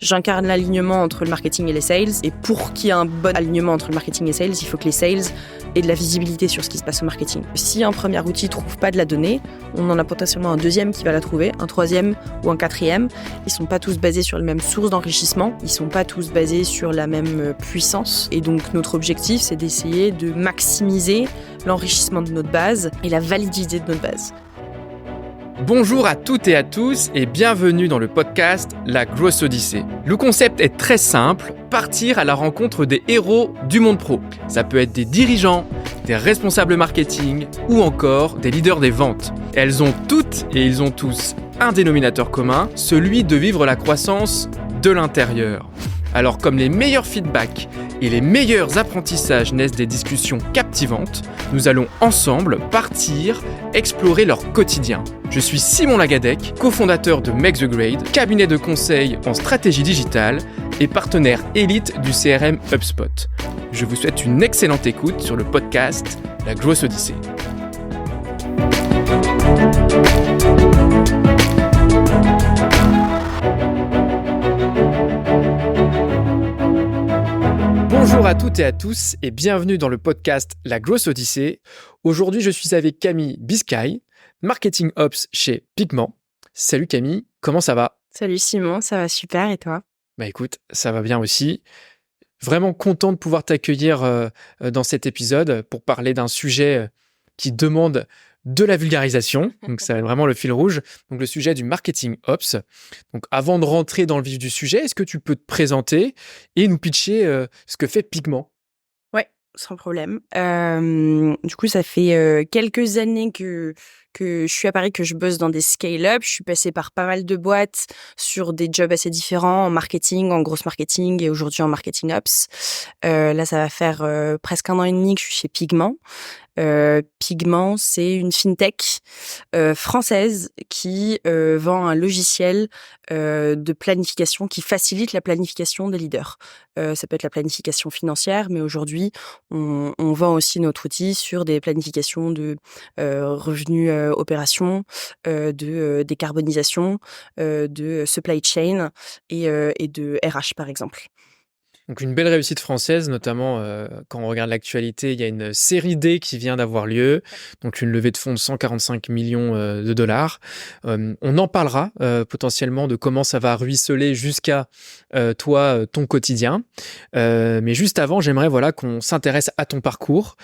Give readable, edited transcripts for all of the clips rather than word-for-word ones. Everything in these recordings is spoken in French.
J'incarne l'alignement entre le marketing et les sales. Et pour qu'il y ait un bon alignement entre le marketing et les sales, il faut que les sales aient de la visibilité sur ce qui se passe au marketing. Si un premier outil ne trouve pas de la donnée, on en a potentiellement un deuxième qui va la trouver, un troisième ou un quatrième. Ils ne sont pas tous basés sur la même source d'enrichissement. Ils ne sont pas tous basés sur la même puissance. Et donc notre objectif, c'est d'essayer de maximiser l'enrichissement de notre base et la validité de notre base. Bonjour à toutes et à tous et bienvenue dans le podcast La Growth Odyssey. Le concept est très simple, partir à la rencontre des héros du monde pro. Ça peut être des dirigeants, des responsables marketing ou encore des leaders des ventes. Elles ont toutes et ils ont tous un dénominateur commun, celui de vivre la croissance de l'intérieur. Alors comme les meilleurs feedbacks et les meilleurs apprentissages naissent des discussions captivantes, nous allons ensemble partir explorer leur quotidien. Je suis Simon Lagadec, cofondateur de Make the Grade, cabinet de conseil en stratégie digitale et partenaire élite du CRM HubSpot. Je vous souhaite une excellente écoute sur le podcast La Growth Odyssey. Bonjour à toutes et à tous et bienvenue dans le podcast La Growth Odyssey. Aujourd'hui, je suis avec Camille Biscay, Marketing Ops chez Pigment. Salut Camille, comment ça va ? Salut Simon, ça va super et toi ? Bah écoute, ça va bien aussi. Vraiment content de pouvoir t'accueillir dans cet épisode pour parler d'un sujet qui demande de la vulgarisation. Donc ça va être vraiment le fil rouge. Donc le sujet du Marketing Ops. Donc avant de rentrer dans le vif du sujet, est-ce que tu peux te présenter et nous pitcher ce que fait Pigment ? Sans problème. Du coup, ça fait quelques années que je suis à Paris, que je bosse dans des scale-up. Je suis passée par pas mal de boîtes sur des jobs assez différents, en marketing, en gross marketing et aujourd'hui en marketing ops. Là, ça va faire presque 1 an et demi que je suis chez Pigment. Pigment, c'est une fintech française qui vend un logiciel de planification qui facilite la planification des leaders. Ça peut être la planification financière, mais aujourd'hui, on vend aussi notre outil sur des planifications de revenus opérations, de décarbonisation, de supply chain et de RH, par exemple. Donc une belle réussite française, notamment quand on regarde l'actualité, il y a une série D qui vient d'avoir lieu, donc une levée de fonds de 145 millions de dollars. On en parlera potentiellement de comment ça va ruisseler jusqu'à toi, ton quotidien. Mais juste avant, j'aimerais qu'on s'intéresse à ton parcours.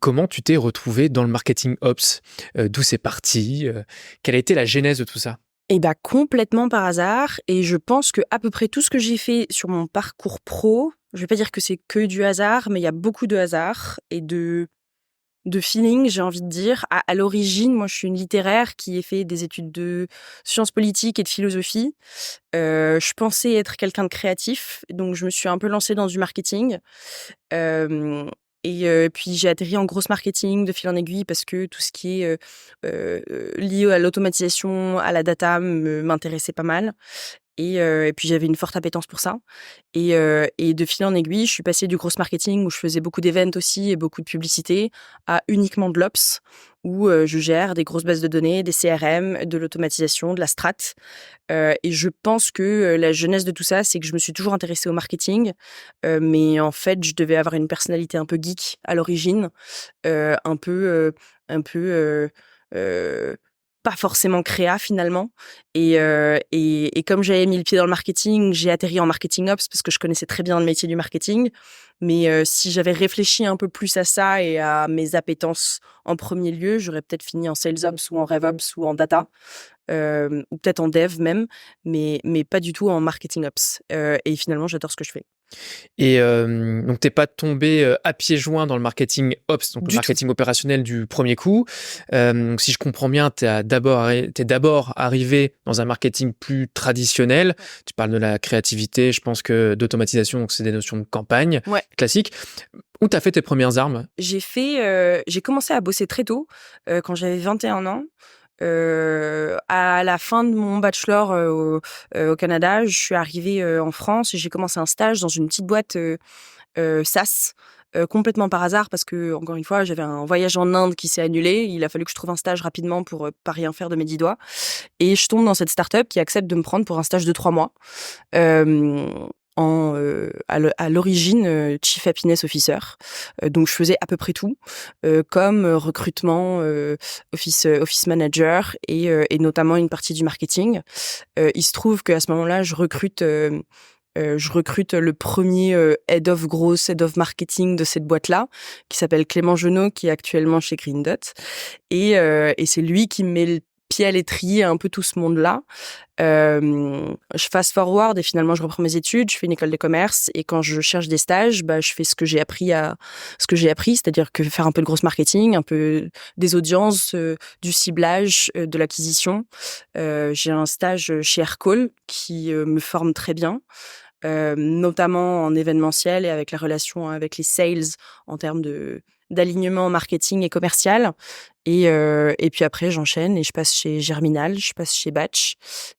Comment tu t'es retrouvé dans le marketing ops ? D'où c'est parti ? Quelle a été la genèse de tout ça ? Et complètement par hasard. Et je pense que à peu près tout ce que j'ai fait sur mon parcours pro, je vais pas dire que c'est que du hasard, mais il y a beaucoup de hasard et de feeling, j'ai envie de dire. À l'origine, moi, je suis une littéraire qui a fait des études de sciences politiques et de philosophie. Je pensais être quelqu'un de créatif, donc je me suis un peu lancée dans du marketing. Et puis j'ai atterri en grosse marketing de fil en aiguille parce que tout ce qui est lié à l'automatisation, à la data m'intéressait pas mal. Et puis j'avais une forte appétence pour ça. Et de fil en aiguille, je suis passée du gross marketing où je faisais beaucoup d'events aussi et beaucoup de publicité à uniquement de l'ops où je gère des grosses bases de données, des CRM, de l'automatisation, de la strat. Et je pense que la genèse de tout ça, c'est que je me suis toujours intéressée au marketing, mais en fait, je devais avoir une personnalité un peu geek à l'origine, un peu pas forcément créa finalement. Et comme j'avais mis le pied dans le marketing, j'ai atterri en marketing ops parce que je connaissais très bien le métier du marketing. Mais si j'avais réfléchi un peu plus à ça et à mes appétences en premier lieu, j'aurais peut-être fini en sales ops ou en rev ops ou en data. Ou peut-être en dev même, mais pas du tout en marketing ops. Et finalement, j'adore ce que je fais. Et donc, t'es pas tombé à pieds joints dans le marketing ops, donc le marketing opérationnel du premier coup. Donc, si je comprends bien, t'es d'abord arrivé dans un marketing plus traditionnel. Tu parles de la créativité, je pense que d'automatisation, donc c'est des notions de campagne classiques. Où t'as fait tes premières armes ? J'ai commencé à bosser très tôt, quand j'avais 21 ans. À la fin de mon bachelor au Canada, je suis arrivée en France et j'ai commencé un stage dans une petite boîte SaaS complètement par hasard parce que, encore une fois, j'avais un voyage en Inde qui s'est annulé. Il a fallu que je trouve un stage rapidement pour pas rien faire de mes 10 doigts. Et je tombe dans cette start-up qui accepte de me prendre pour un stage de 3 mois. À l'origine Chief Happiness Officer. Donc je faisais à peu près tout, comme recrutement, office manager et notamment une partie du marketing. Il se trouve qu'à ce moment-là, je recrute le premier head of marketing de cette boîte-là, qui s'appelle Clément Genot, qui est actuellement chez Green Dot. Et c'est lui qui me met le pied à l'étrier un peu tout ce monde-là. Je fast forward et finalement je reprends mes études, je fais une école de commerce et quand je cherche des stages, je fais ce que j'ai appris, c'est-à-dire que faire un peu de gross marketing, un peu des audiences, du ciblage, de l'acquisition. J'ai un stage chez Aircall qui me forme très bien. Notamment en événementiel et avec la relation avec les sales en termes d'alignement marketing et commercial. Et puis après, j'enchaîne et je passe chez Germinal, je passe chez Batch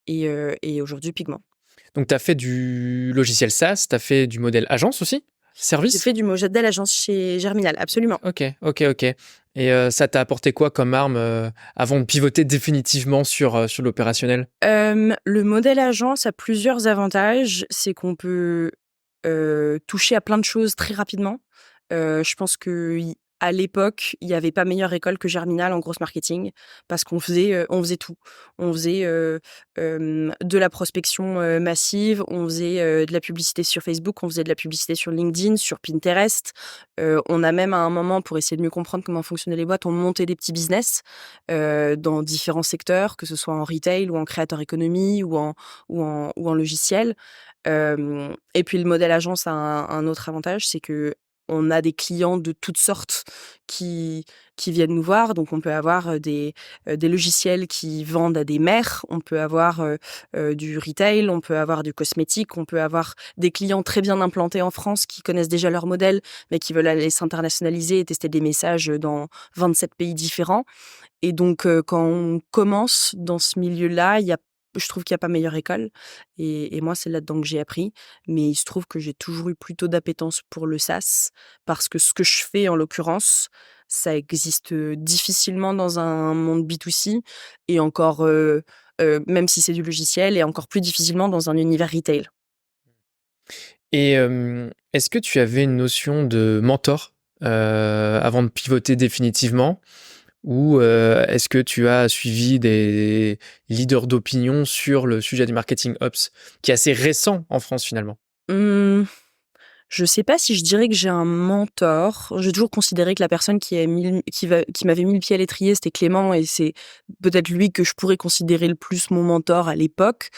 et aujourd'hui Pigment. Donc, tu as fait du logiciel SaaS, tu as fait du modèle agence aussi? J'ai Service? fait du modèle agence chez Germinal, absolument. Ok. Et ça t'a apporté quoi comme arme avant de pivoter définitivement sur l'opérationnel? Le modèle agence a plusieurs avantages. C'est qu'on peut toucher à plein de choses très rapidement. Je pense qu'à l'époque, il y avait pas meilleure école que Germinal en gross marketing parce qu'on faisait tout. On faisait de la prospection massive, on faisait de la publicité sur Facebook, on faisait de la publicité sur LinkedIn, sur Pinterest. On a même à un moment, pour essayer de mieux comprendre comment fonctionnaient les boîtes, on montait des petits business dans différents secteurs, que ce soit en retail ou en créateur économie ou en logiciel. Et puis le modèle agence a un autre avantage, c'est que on a des clients de toutes sortes qui viennent nous voir. Donc on peut avoir des logiciels qui vendent à des mères, on peut avoir du retail, on peut avoir du cosmétique, on peut avoir des clients très bien implantés en France qui connaissent déjà leur modèle, mais qui veulent aller s'internationaliser et tester des messages dans 27 pays différents. Et donc quand on commence dans ce milieu-là, je trouve qu'il n'y a pas meilleure école. Et moi, c'est là-dedans que j'ai appris. Mais il se trouve que j'ai toujours eu plutôt d'appétence pour le SaaS. Parce que ce que je fais, en l'occurrence, ça existe difficilement dans un monde B2C. Et encore, même si c'est du logiciel, et encore plus difficilement dans un univers retail. Et est-ce que tu avais une notion de mentor avant de pivoter définitivement? Ou est-ce que tu as suivi des leaders d'opinion sur le sujet du marketing ops, qui est assez récent en France finalement? Mmh, je sais pas si je dirais que j'ai un mentor. J'ai toujours considéré que la personne qui m'avait mis le pied à l'étrier, c'était Clément, et c'est peut-être lui que je pourrais considérer le plus mon mentor à l'époque.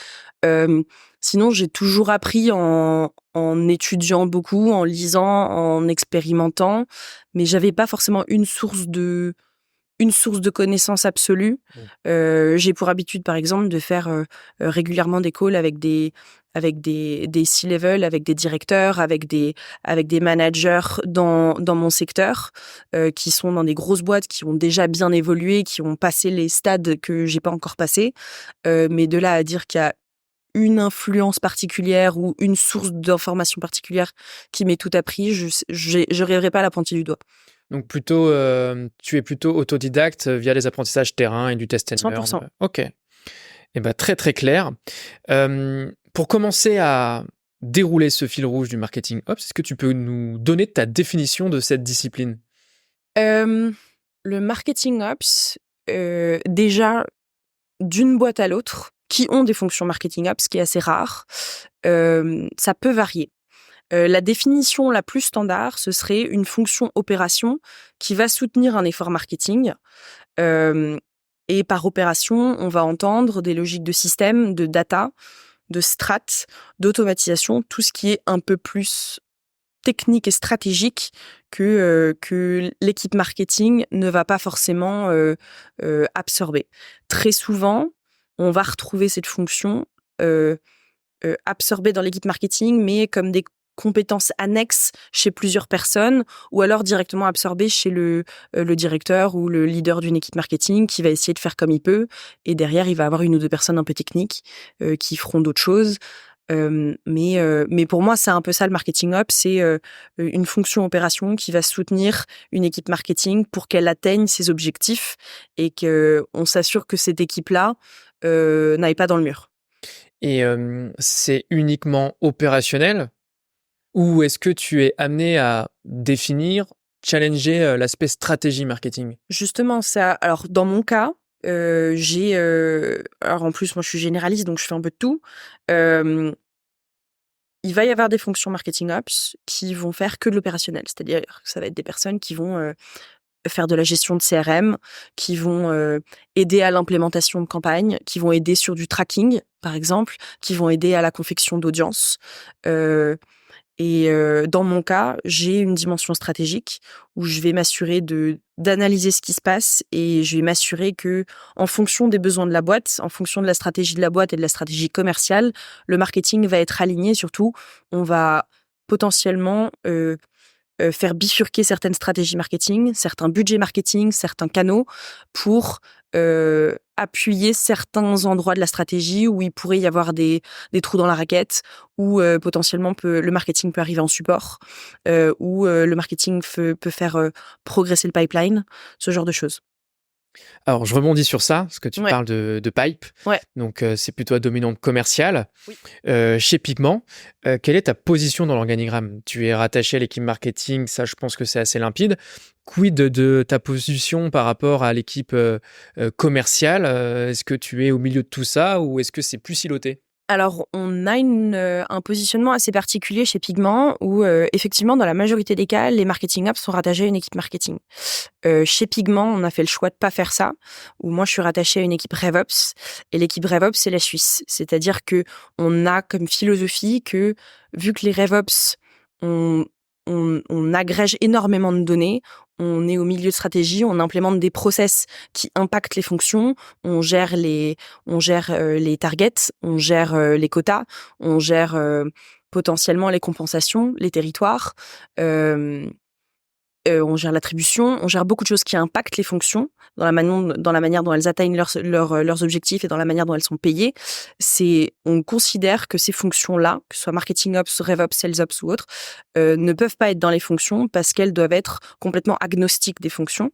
Sinon, j'ai toujours appris en étudiant beaucoup, en lisant, en expérimentant, mais j'avais pas forcément une source de connaissance absolue. J'ai pour habitude, par exemple, de faire régulièrement des calls avec des C-level, avec des directeurs, avec des managers dans mon secteur, qui sont dans des grosses boîtes, qui ont déjà bien évolué, qui ont passé les stades que j'ai pas encore passés. Mais de là à dire qu'il y a une influence particulière ou une source d'information particulière qui m'ait tout appris, je rêverais pas à la pointe du doigt. Donc plutôt, tu es plutôt autodidacte via les apprentissages terrain et du test and learn. 100%. Ok. Eh ben, très très clair. Pour commencer à dérouler ce fil rouge du marketing ops, est-ce que tu peux nous donner ta définition de cette discipline? Le marketing ops, déjà, d'une boîte à l'autre, qui ont des fonctions marketing ops, ce qui est assez rare, ça peut varier. La définition la plus standard, ce serait une fonction opération qui va soutenir un effort marketing. Et par opération, on va entendre des logiques de système, de data, de strat, d'automatisation, tout ce qui est un peu plus technique et stratégique que l'équipe marketing ne va pas forcément absorber. Très souvent, on va retrouver cette fonction absorbée dans l'équipe marketing, mais comme des compétences annexes chez plusieurs personnes, ou alors directement absorbées chez le directeur ou le leader d'une équipe marketing qui va essayer de faire comme il peut, et derrière, il va avoir une ou deux personnes un peu techniques qui feront d'autres choses. Mais pour moi, c'est un peu ça le marketing ops, c'est une fonction opération qui va soutenir une équipe marketing pour qu'elle atteigne ses objectifs et qu'on s'assure que cette équipe-là n'aille pas dans le mur. Et c'est uniquement opérationnel ou est-ce que tu es amené à définir, challenger l'aspect stratégie marketing? Justement, ça. Alors, dans mon cas, alors en plus, moi, je suis généraliste, donc je fais un peu de tout. Euh, il va y avoir des fonctions marketing ops qui vont faire que de l'opérationnel, c'est-à-dire que ça va être des personnes qui vont faire de la gestion de CRM, qui vont aider à l'implémentation de campagnes, qui vont aider sur du tracking, par exemple, qui vont aider à la confection d'audience. Euh, dans mon cas, j'ai une dimension stratégique où je vais m'assurer d'analyser ce qui se passe et je vais m'assurer que, en fonction des besoins de la boîte, en fonction de la stratégie de la boîte et de la stratégie commerciale, le marketing va être aligné. Surtout, on va potentiellement faire bifurquer certaines stratégies marketing, certains budgets marketing, certains canaux pour appuyer certains endroits de la stratégie où il pourrait y avoir des trous dans la raquette, où potentiellement le marketing peut arriver en support, où le marketing peut faire progresser le pipeline, ce genre de choses. Alors, je rebondis sur ça, parce que tu Ouais. parles de pipe. Ouais. Donc, c'est plutôt à dominante commerciale. Oui. Chez Pigment, quelle est ta position dans l'organigramme? Tu es rattaché à l'équipe marketing, ça, je pense que c'est assez limpide. Quid de ta position par rapport à l'équipe commerciale? Est-ce que tu es au milieu de tout ça ou est-ce que c'est plus siloté? Alors, on a un positionnement assez particulier chez Pigment où, effectivement, dans la majorité des cas, les marketing ops sont rattachés à une équipe marketing. Chez Pigment, on a fait le choix de pas faire ça, où moi, je suis rattachée à une équipe RevOps. Et l'équipe RevOps, c'est la Suisse. C'est-à-dire que on a comme philosophie que, vu que les RevOps, on, on agrège énormément de données, on est au milieu de stratégie, on implémente des process qui impactent les fonctions, on gère les targets, on gère les quotas, on gère potentiellement les compensations, les territoires, on gère l'attribution, on gère beaucoup de choses qui impactent les fonctions dans la manière dont elles atteignent leurs objectifs et dans la manière dont elles sont payées. On considère que ces fonctions-là, que ce soit marketing ops, rev ops, sales ops ou autres, ne peuvent pas être dans les fonctions parce qu'elles doivent être complètement agnostiques des fonctions.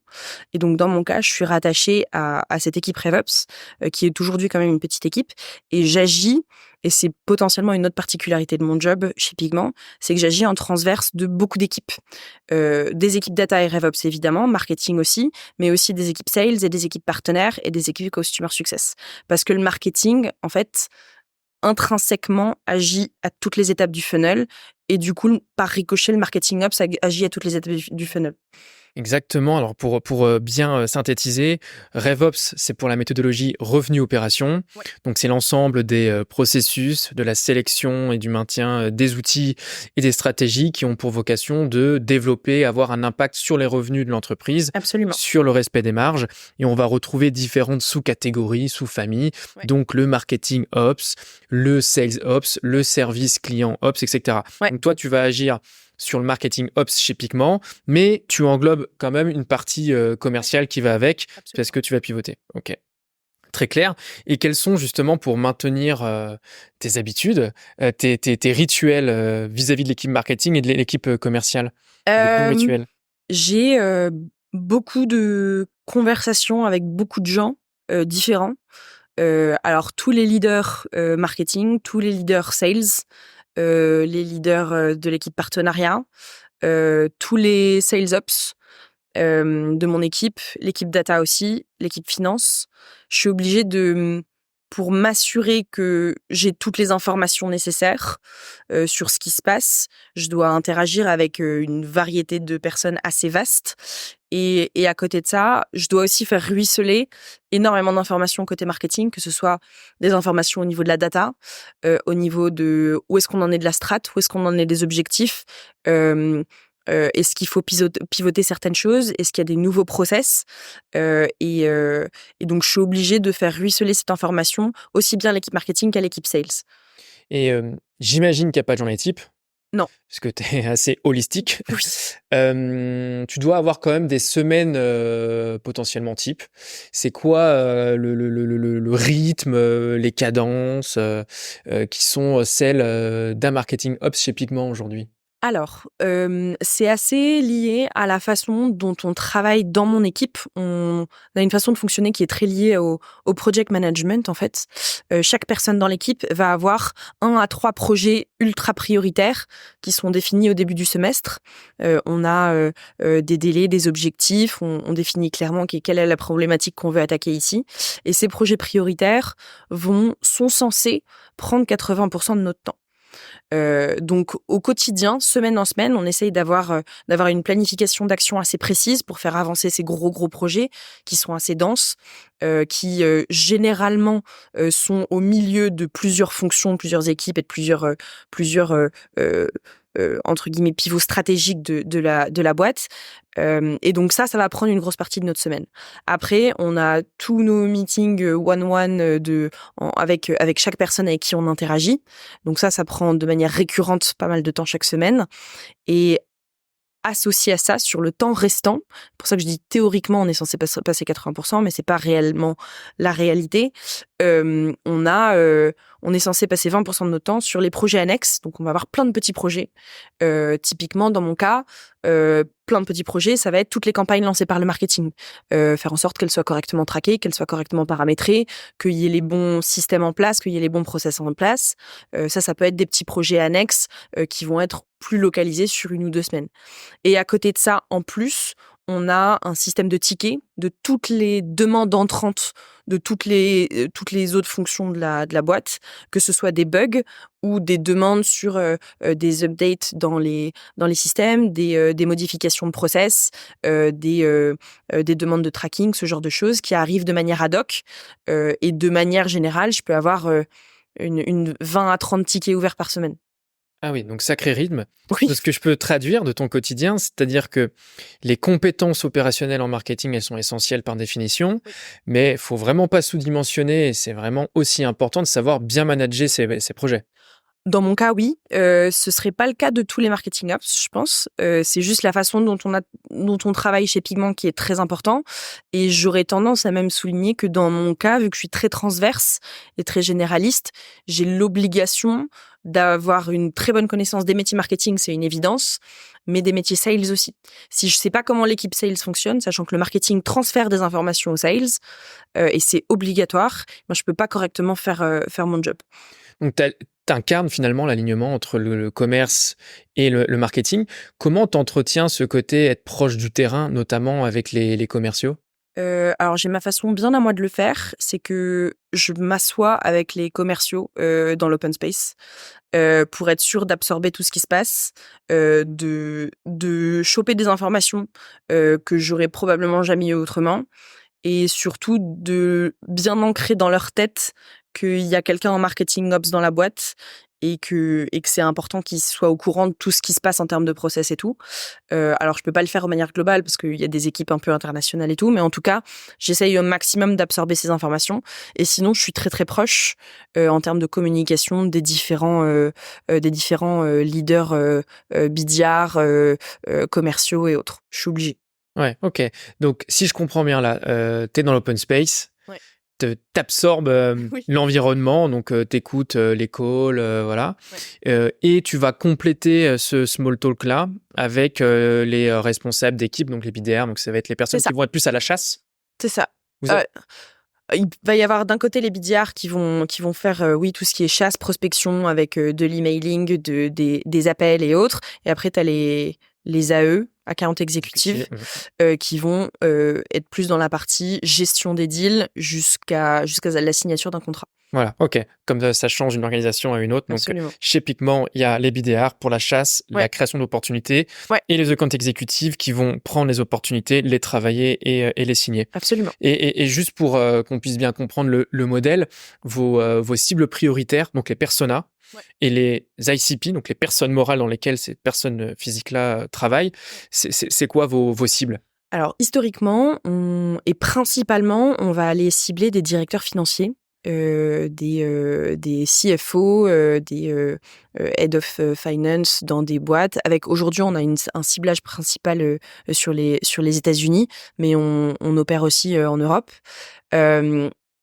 Et donc, dans mon cas, je suis rattachée à cette équipe RevOps, qui est aujourd'hui quand même une petite équipe, et j'agis, et c'est potentiellement une autre particularité de mon job chez Pigment, c'est que j'agis en transverse de beaucoup d'équipes. Des équipes data et RevOps évidemment, marketing aussi, mais aussi des équipes sales et des équipes partenaires et des équipes customer success. Parce que le marketing, en fait, intrinsèquement agit à toutes les étapes du funnel, et du coup, par ricochet, le marketing ops agit à toutes les étapes du funnel. Exactement. Alors, pour bien synthétiser, RevOps, c'est pour la méthodologie revenu-opération. Ouais. Donc, c'est l'ensemble des processus, de la sélection et du maintien des outils et des stratégies qui ont pour vocation de développer, avoir un impact sur les revenus de l'entreprise, Absolument. sur le respect des marges. Et on va retrouver différentes sous-catégories, sous-familles. Ouais. Donc, le marketing ops, le sales ops, le service client ops, etc. Ouais. Donc, toi, tu vas agir sur le marketing ops chez Pigment, mais tu englobes quand même une partie commerciale qui va avec, Absolument. parce que tu vas pivoter. Ok, très clair. Et quels sont justement, pour maintenir tes habitudes, tes rituels vis-à-vis de l'équipe marketing et de l'équipe commerciale? Des bons rituels. J'ai beaucoup de conversations avec beaucoup de gens différents. Alors, tous les leaders marketing, tous les leaders sales, les leaders de l'équipe partenariat, tous les sales ops de mon équipe, l'équipe data aussi, l'équipe finance. Je suis obligée pour m'assurer que j'ai toutes les informations nécessaires sur ce qui se passe, je dois interagir avec une variété de personnes assez vaste. Et à côté de ça, je dois aussi faire ruisseler énormément d'informations côté marketing, que ce soit des informations au niveau de la data, au niveau de où est-ce qu'on en est de la strat, où est-ce qu'on en est des objectifs, est-ce qu'il faut pivoter certaines choses, est-ce qu'il y a des nouveaux process, et donc je suis obligée de faire ruisseler cette information aussi bien à l'équipe marketing qu'à l'équipe sales. Et j'imagine qu'il n'y a pas de journée type. Non. Parce que tu es assez holistique. Oui. Tu dois avoir quand même des semaines potentiellement type. C'est quoi le rythme, les cadences qui sont celles d'un marketing ops chez Pigment aujourd'hui? Alors, c'est assez lié à la façon dont on travaille dans mon équipe. On a une façon de fonctionner qui est très liée au project management, en fait. Chaque personne dans l'équipe va avoir 1 à 3 projets ultra prioritaires qui sont définis au début du semestre. On a, des délais, des objectifs, on définit clairement quelle est la problématique qu'on veut attaquer ici et ces projets prioritaires sont censés prendre 80 de notre temps. Donc au quotidien, semaine en semaine, on essaye d'avoir une planification d'action assez précise pour faire avancer ces gros projets qui sont assez denses, qui généralement sont au milieu de plusieurs fonctions, plusieurs équipes et de plusieurs entre guillemets pivots stratégiques de la boîte. Et donc ça va prendre une grosse partie de notre semaine. Après, on a tous nos meetings one-one avec chaque personne avec qui on interagit. Donc ça prend de manière récurrente pas mal de temps chaque semaine. Et associé à ça, sur le temps restant, c'est pour ça que je dis théoriquement on est censé passer 80%, mais c'est pas réellement la réalité. On est censé passer 20% de notre temps sur les projets annexes, donc on va avoir plein de petits projets. Typiquement dans mon cas, plein de petits projets, ça va être toutes les campagnes lancées par le marketing, faire en sorte qu'elles soient correctement traquées, qu'elles soient correctement paramétrées, qu'il y ait les bons systèmes en place, qu'il y ait les bons process en place. Ça peut être des petits projets annexes qui vont être plus localisés sur 1 ou 2 semaines. Et à côté de ça, en plus, on a un système de tickets de toutes les demandes entrantes de toutes les autres fonctions de la boîte, que ce soit des bugs ou des demandes sur des updates dans les systèmes, des modifications de process, des demandes de tracking, ce genre de choses qui arrivent de manière ad hoc. Et de manière générale, je peux avoir une 20 à 30 tickets ouverts par semaine. Ah oui, donc sacré rythme. Oui. Ce que je peux traduire de ton quotidien, c'est-à-dire que les compétences opérationnelles en marketing, elles sont essentielles par définition, mais il faut vraiment pas sous-dimensionner et c'est vraiment aussi important de savoir bien manager ces projets. Dans mon cas, oui. Ce serait pas le cas de tous les marketing ops, je pense. C'est juste la façon dont on travaille chez Pigment qui est très important. Et j'aurais tendance à même souligner que dans mon cas, vu que je suis très transverse et très généraliste, j'ai l'obligation d'avoir une très bonne connaissance des métiers marketing, c'est une évidence, mais des métiers sales aussi. Si je sais pas comment l'équipe sales fonctionne, sachant que le marketing transfère des informations aux sales, et c'est obligatoire, moi je peux pas correctement faire mon job. Donc, t'incarnes finalement l'alignement entre le commerce et le marketing. Comment t'entretiens ce côté être proche du terrain, notamment avec les commerciaux? Alors j'ai ma façon bien à moi de le faire, c'est que je m'assois avec les commerciaux dans l'open space pour être sûre d'absorber tout ce qui se passe, de choper des informations que j'aurais probablement jamais eu autrement et surtout de bien ancrer dans leur tête qu'il y a quelqu'un en marketing ops dans la boîte et que c'est important qu'ils soient au courant de tout ce qui se passe en termes de process et tout. Alors je peux pas le faire de manière globale parce qu'il y a des équipes un peu internationales et tout, mais en tout cas, j'essaye au maximum d'absorber ces informations. Et sinon, je suis très très proche en termes de communication des différents leaders BDR, commerciaux et autres. Je suis obligée. Ouais, ok. Donc, si je comprends bien là, t'es dans l'open space, Ouais. t'absorbes Oui. l'environnement, donc t'écoutes les calls, voilà. Ouais. Et tu vas compléter ce small talk-là avec les responsables d'équipe, donc les BDR, donc ça va être les personnes C'est ça. qui vont être plus à la chasse. C'est ça. Vous avez- Il va y avoir d'un côté les BDR qui vont faire oui tout ce qui est chasse, prospection avec de l'emailing, des appels et autres. Et après tu as les AE, account exécutifs, qui vont être plus dans la partie gestion des deals jusqu'à la signature d'un contrat. Voilà, ok. Comme ça change d'une organisation à une autre. Donc, Absolument. chez Pigment, il y a les BDR pour la chasse, Ouais. la création d'opportunités, Ouais. et les account exécutifs qui vont prendre les opportunités, les travailler et les signer. Absolument. Et juste pour qu'on puisse bien comprendre le modèle, vos cibles prioritaires, donc les personas, et les ICP, donc les personnes morales dans lesquelles ces personnes physiques-là travaillent, c'est quoi vos cibles? Alors historiquement, et principalement, on va aller cibler des directeurs financiers. des CFO, des Head of Finance dans des boîtes. Avec aujourd'hui, on a un ciblage principal sur les États-Unis, mais on opère aussi en Europe.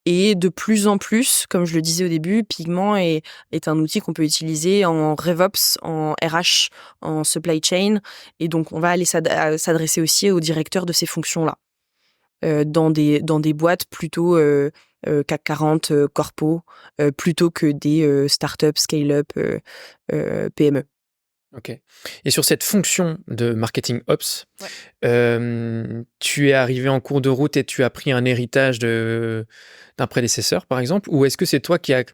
Et de plus en plus, comme je le disais au début, Pigment est un outil qu'on peut utiliser en RevOps, en RH, en supply chain. Et donc, on va aller s'adresser aussi aux directeurs de ces fonctions-là, dans des boîtes plutôt CAC 40, corpo, plutôt que des startups, scale-up, PME. Ok. Et sur cette fonction de marketing ops, tu es arrivé en cours de route et tu as pris un héritage d'un prédécesseur, par exemple, ou est-ce que c'est toi qui a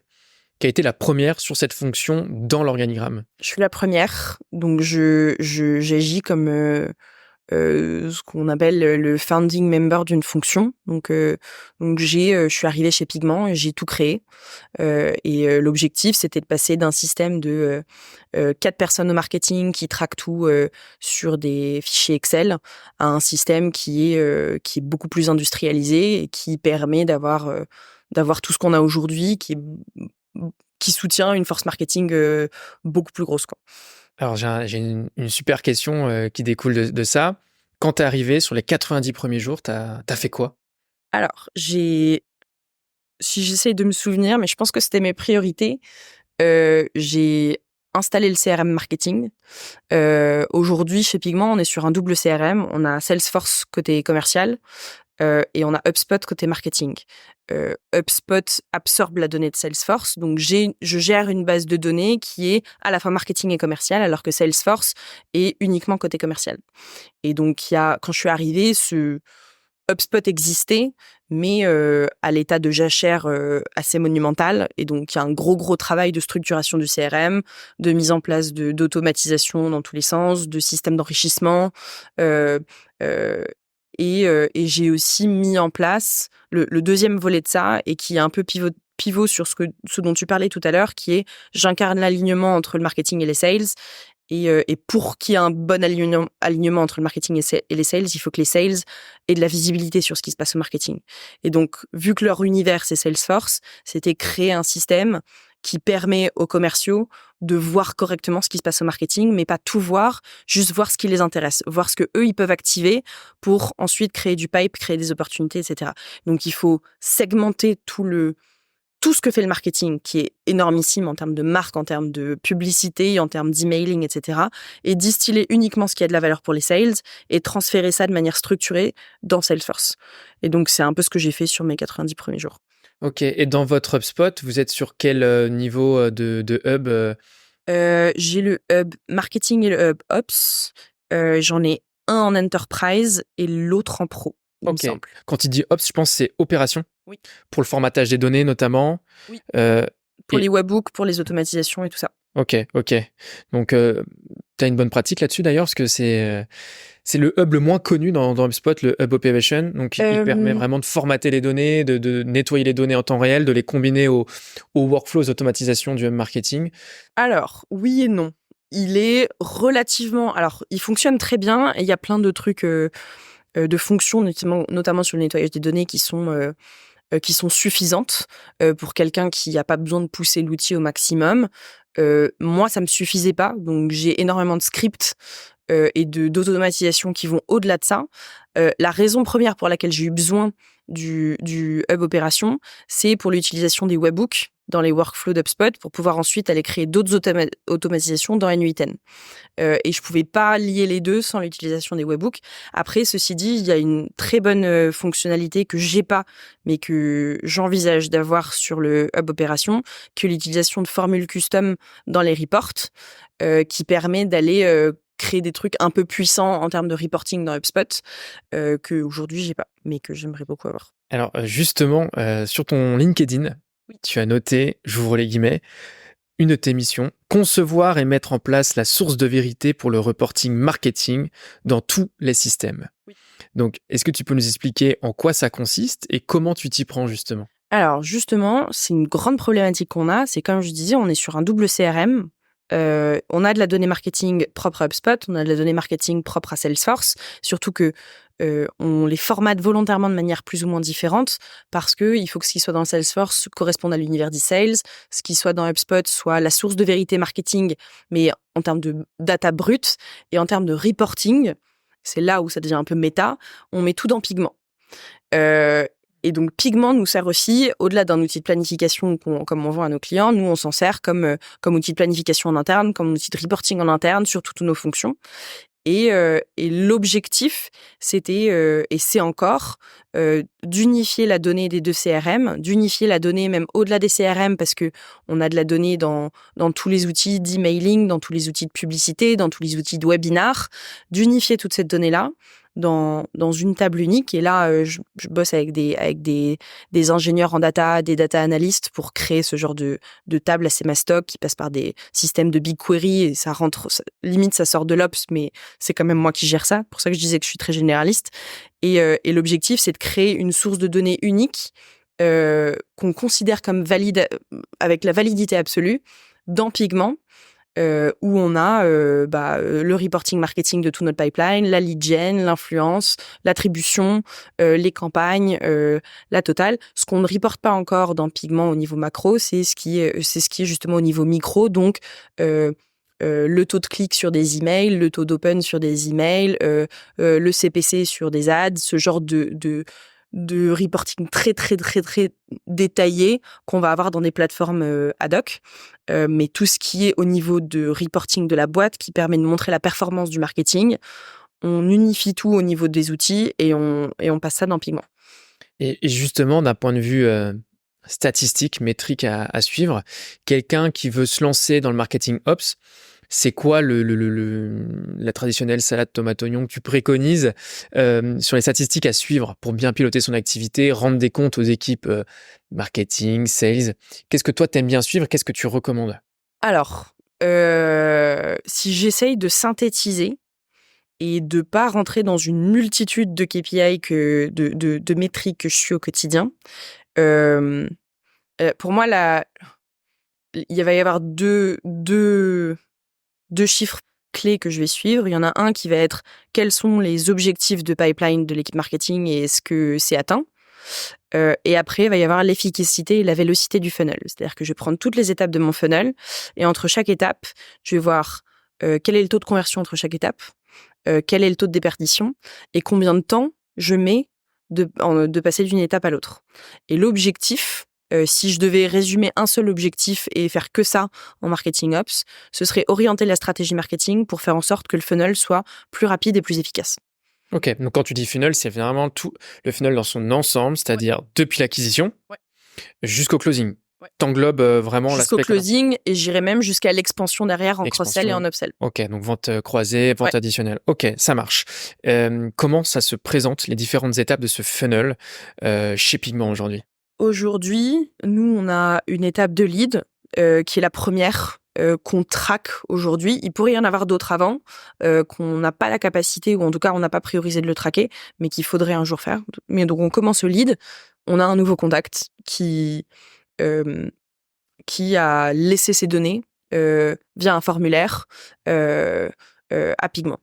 été la première sur cette fonction dans l'organigramme? Je suis la première, donc j'agis comme ce qu'on appelle le founding member d'une fonction. Donc je suis arrivée chez Pigment et j'ai tout créé. Et l'objectif, c'était de passer d'un système de 4 personnes au marketing qui traquent tout sur des fichiers Excel à un système qui est beaucoup plus industrialisé et qui permet d'avoir tout ce qu'on a aujourd'hui, qui soutient une force marketing beaucoup plus grosse, quoi. Alors, j'ai une super question qui découle de ça. Quand t'es arrivé sur les 90 premiers jours, t'as fait quoi? Alors, si j'essaye de me souvenir, mais je pense que c'était mes priorités, j'ai installé le CRM marketing. Aujourd'hui, chez Pigment, on est sur un double CRM. On a Salesforce côté commercial, et on a HubSpot côté marketing. HubSpot absorbe la donnée de Salesforce, donc je gère une base de données qui est à la fois marketing et commercial, alors que Salesforce est uniquement côté commercial. Et donc, quand je suis arrivée, ce HubSpot existait, mais à l'état de jachère assez monumental. Et donc, il y a un gros travail de structuration du CRM, de mise en place d'automatisation dans tous les sens, de systèmes d'enrichissement. Et j'ai aussi mis en place le deuxième volet de ça, et qui est un peu pivot sur ce dont tu parlais tout à l'heure, qui est j'incarne l'alignement entre le marketing et les sales. Et pour qu'il y ait un bon alignement entre le marketing et les sales, il faut que les sales aient de la visibilité sur ce qui se passe au marketing. Et donc, vu que leur univers, c'est Salesforce, c'était créer un système qui permet aux commerciaux de voir correctement ce qui se passe au marketing, mais pas tout voir, juste voir ce qui les intéresse, voir ce que eux ils peuvent activer pour ensuite créer du pipe, créer des opportunités, etc. Donc, il faut segmenter tout ce que fait le marketing, qui est énormissime en termes de marque, en termes de publicité, en termes d'emailing, etc., et distiller uniquement ce qui a de la valeur pour les sales et transférer ça de manière structurée dans Salesforce. Et donc, c'est un peu ce que j'ai fait sur mes 90 premiers jours. Ok, et dans votre HubSpot, vous êtes sur quel niveau de hub? J'ai le hub marketing et le hub ops. J'en ai un en enterprise et l'autre en pro, il me semble. Quand tu dis ops, je pense que c'est opération. Oui. Pour le formatage des données notamment. Oui. Pour les webhooks, pour les automatisations et tout ça. Ok. Donc, tu as une bonne pratique là-dessus d'ailleurs, parce que c'est le hub le moins connu dans HubSpot, le hub Operation. Donc, il permet vraiment de formater les données, de nettoyer les données en temps réel, de les combiner aux workflows d'automatisation du hub marketing. Alors, oui et non. Il est relativement... Alors, il fonctionne très bien et il y a plein de trucs, de fonctions, notamment sur le nettoyage des données qui sont suffisantes pour quelqu'un qui n'a pas besoin de pousser l'outil au maximum. Moi, ça me suffisait pas, donc j'ai énormément de scripts et d'automatisation qui vont au-delà de ça. La raison première pour laquelle j'ai eu besoin du hub opération, c'est pour l'utilisation des webhooks dans les workflows d'HubSpot pour pouvoir ensuite aller créer d'autres automatisations dans N8N. Et je pouvais pas lier les deux sans l'utilisation des webhooks. Après, ceci dit, il y a une très bonne fonctionnalité que j'ai pas, mais que j'envisage d'avoir sur le hub opération, que l'utilisation de formules custom dans les reports, qui permet d'aller créer des trucs un peu puissants en termes de reporting dans HubSpot, que aujourd'hui j'ai pas, mais que j'aimerais beaucoup avoir. Alors justement, sur ton LinkedIn, tu as noté, j'ouvre les guillemets, une de tes missions, concevoir et mettre en place la source de vérité pour le reporting marketing dans tous les systèmes. Oui. Donc, est-ce que tu peux nous expliquer en quoi ça consiste et comment tu t'y prends justement? Alors justement, c'est une grande problématique qu'on a, c'est comme je disais, on est sur un double CRM. On a de la donnée marketing propre à HubSpot, on a de la donnée marketing propre à Salesforce, surtout que on les formate volontairement de manière plus ou moins différente parce que il faut que ce qui soit dans Salesforce corresponde à l'univers d'e-sales, ce qui soit dans HubSpot soit la source de vérité marketing, mais en termes de data brute et en termes de reporting, c'est là où ça devient un peu méta, on met tout dans Pigment. Et donc, Pigment nous sert aussi, au-delà d'un outil de planification comme on vend à nos clients, nous, on s'en sert comme outil de planification en interne, comme outil de reporting en interne sur toutes nos fonctions. Et l'objectif, c'était, et c'est encore, d'unifier la donnée des deux CRM, d'unifier la donnée même au-delà des CRM parce que on a de la donnée dans tous les outils d'emailing, dans tous les outils de publicité, dans tous les outils de webinar, d'unifier toute cette donnée-là dans une table unique. Et là, je bosse avec des ingénieurs en data, des data analystes pour créer ce genre de table assez mastoc qui passe par des systèmes de BigQuery et limite ça sort de l'Ops, mais c'est quand même moi qui gère ça. Pour ça que je disais que je suis très généraliste. Et l'objectif, c'est de créer une source de données unique qu'on considère comme valide, avec la validité absolue, dans Pigment, où on a le reporting marketing de tout notre pipeline, la lead gen, l'influence, l'attribution, les campagnes, la totale. Ce qu'on ne reporte pas encore dans Pigment au niveau macro, c'est ce qui est justement au niveau micro, donc le taux de clic sur des emails, le taux d'open sur des emails, le CPC sur des ads, ce genre de reporting très, très, très, très détaillé qu'on va avoir dans des plateformes ad hoc. Mais tout ce qui est au niveau de reporting de la boîte qui permet de montrer la performance du marketing, on unifie tout au niveau des outils et on passe ça dans Pigment. Et justement, d'un point de vue statistique, métrique à suivre, quelqu'un qui veut se lancer dans le marketing ops, c'est quoi la traditionnelle salade tomate-oignon que tu préconises sur les statistiques à suivre pour bien piloter son activité, rendre des comptes aux équipes marketing, sales? Qu'est-ce que toi, t'aimes bien suivre? Qu'est-ce que tu recommandes? Alors, si j'essaye de synthétiser et de pas rentrer dans une multitude de KPI de métriques que je suis au quotidien, pour moi, il va y avoir deux chiffres clés que je vais suivre. Il y en a un qui va être quels sont les objectifs de pipeline de l'équipe marketing et est-ce que c'est atteint. Et après, il va y avoir l'efficacité et la vélocité du funnel. C'est-à-dire que je vais prendre toutes les étapes de mon funnel et entre chaque étape, je vais voir quel est le taux de conversion entre chaque étape, quel est le taux de déperdition et combien de temps je mets de passer d'une étape à l'autre. Et l'objectif, si je devais résumer un seul objectif et faire que ça en marketing ops, ce serait orienter la stratégie marketing pour faire en sorte que le funnel soit plus rapide et plus efficace. Ok, donc quand tu dis funnel, c'est vraiment tout le funnel dans son ensemble, c'est-à-dire depuis l'acquisition jusqu'au closing. T'englobes vraiment l'aspect jusqu'au closing et j'irai même jusqu'à l'expansion derrière en cross-sell et en upsell. Ok, donc vente croisée, vente additionnelle. Ok, ça marche. Comment ça se présente, les différentes étapes de ce funnel chez Pigment aujourd'hui? Aujourd'hui, nous, on a une étape de lead qui est la première qu'on traque aujourd'hui. Il pourrait y en avoir d'autres avant, qu'on n'a pas la capacité, ou en tout cas, on n'a pas priorisé de le traquer, mais qu'il faudrait un jour faire. Mais donc, on commence le lead. On a un nouveau contact qui a laissé ses données via un formulaire à Pigment.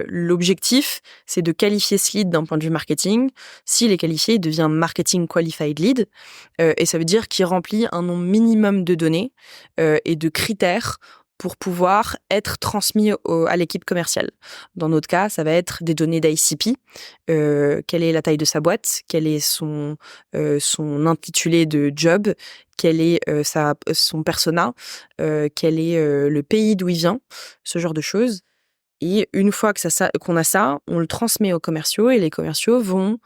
L'objectif, c'est de qualifier ce lead d'un point de vue marketing. S'il est qualifié, il devient marketing qualified lead. Et ça veut dire qu'il remplit un nombre minimum de données et de critères pour pouvoir être transmis à l'équipe commerciale. Dans notre cas, ça va être des données d'ICP. Quelle est la taille de sa boîte? Quel est son intitulé de job? Quel est son persona? Quel est le pays d'où il vient? Ce genre de choses. Et une fois qu'on a ça, on le transmet aux commerciaux et les commerciaux vont,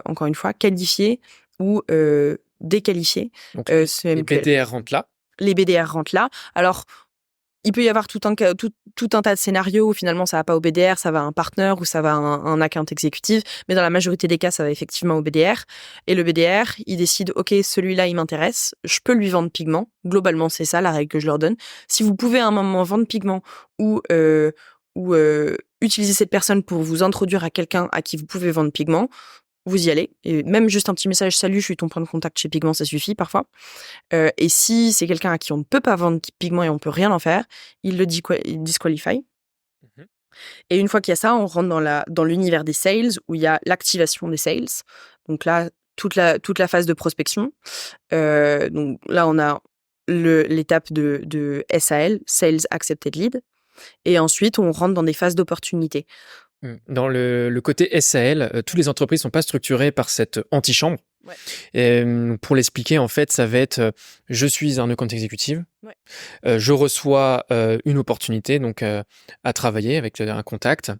encore une fois, qualifier ou déqualifier. Donc, les BDR rentrent là. Les BDR rentrent là. Alors, il peut y avoir tout un tas de scénarios où finalement ça va pas au BDR, ça va à un partner ou ça va à un account exécutif. Mais dans la majorité des cas, ça va effectivement au BDR. Et le BDR, il décide, OK, celui-là, il m'intéresse. Je peux lui vendre Pigment. Globalement, c'est ça la règle que je leur donne. Si vous pouvez à un moment vendre Pigment ou utiliser cette personne pour vous introduire à quelqu'un à qui vous pouvez vendre Pigment, vous y allez. Et même juste un petit message, salut, je suis ton point de contact chez Pigment, ça suffit parfois. Et si c'est quelqu'un à qui on ne peut pas vendre Pigment et on peut rien en faire, il le disqualifie. Mhm. Et une fois qu'il y a ça, on rentre dans l'univers des sales où il y a l'activation des sales. Donc là, toute la phase de prospection. Donc là, on a l'étape de SAL, Sales Accepted Lead. Et ensuite, on rentre dans des phases d'opportunité. Dans le côté SAL, toutes les entreprises ne sont pas structurées par cette antichambre. Ouais. Et, pour l'expliquer, en fait, ça va être je suis un account exécutive, je reçois une opportunité donc à travailler avec un contact,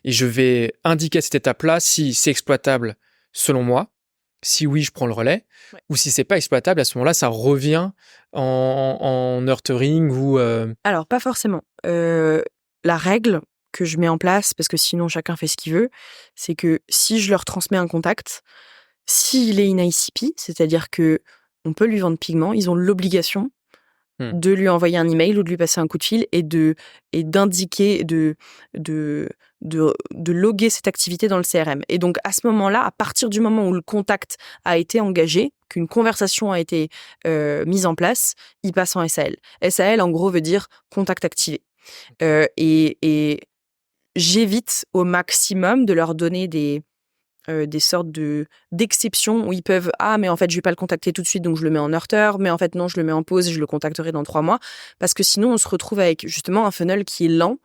et je vais indiquer à cette étape-là si c'est exploitable selon moi. Si oui, je prends le relais, ou si c'est pas exploitable, à ce moment-là, ça revient en nurturing ou. Alors, pas forcément. La règle que je mets en place, parce que sinon chacun fait ce qu'il veut, c'est que si je leur transmets un contact, s'il est in ICP, c'est-à-dire que on peut lui vendre Pigment, ils ont l'obligation de lui envoyer un email ou de lui passer un coup de fil et d'indiquer, de loguer cette activité dans le CRM. Et donc, à ce moment-là, à partir du moment où le contact a été engagé, qu'une conversation a été mise en place, il passe en SAL. SAL, en gros, veut dire contact activé. Et j'évite au maximum de leur donner des sortes d'exceptions où ils peuvent mais en fait je vais pas le contacter tout de suite donc je le mets en nurture, mais en fait non, je le mets en pause et je le contacterai dans 3 mois, parce que sinon on se retrouve avec justement un funnel qui est lent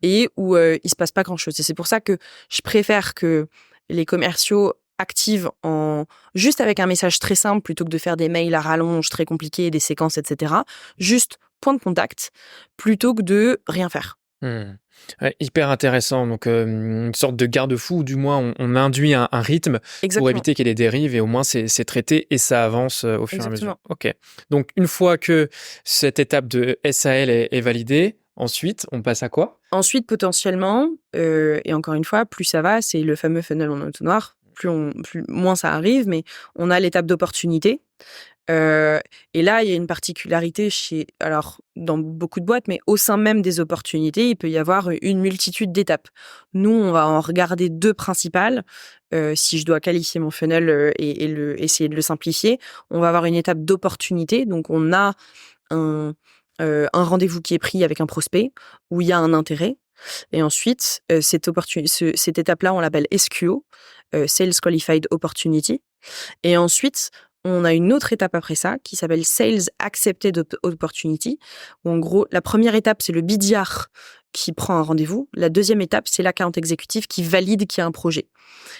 et où il se passe pas grand chose. Et c'est pour ça que je préfère que les commerciaux activent juste avec un message très simple plutôt que de faire des mails à rallonge très compliqués, des séquences, etc. Juste point de contact plutôt que de rien faire. Ouais, hyper intéressant. Donc, une sorte de garde-fou, ou du moins, on induit un rythme. Exactement. Pour éviter qu'il y ait des dérives, et au moins, c'est traité et ça avance au fur et à mesure. Ok. Donc, une fois que cette étape de SAL est validée, ensuite, on passe à quoi ? Ensuite, potentiellement, et encore une fois, plus ça va, c'est le fameux funnel en entonnoir, moins ça arrive, mais on a l'étape d'opportunité. Et là, il y a une particularité dans beaucoup de boîtes, mais au sein même des opportunités, il peut y avoir une multitude d'étapes. Nous, on va en regarder 2 principales. Si je dois qualifier mon funnel et essayer de le simplifier, on va avoir une étape d'opportunité. Donc, on a un rendez-vous qui est pris avec un prospect où il y a un intérêt. Et ensuite, cette étape-là, on l'appelle SQO, Sales Qualified Opportunity. Et ensuite, on a une autre étape après ça qui s'appelle Sales Accepted Opportunity, où en gros, la première étape, c'est le BDR qui prend un rendez-vous. La deuxième étape, c'est l'account exécutif qui valide qu'il y a un projet.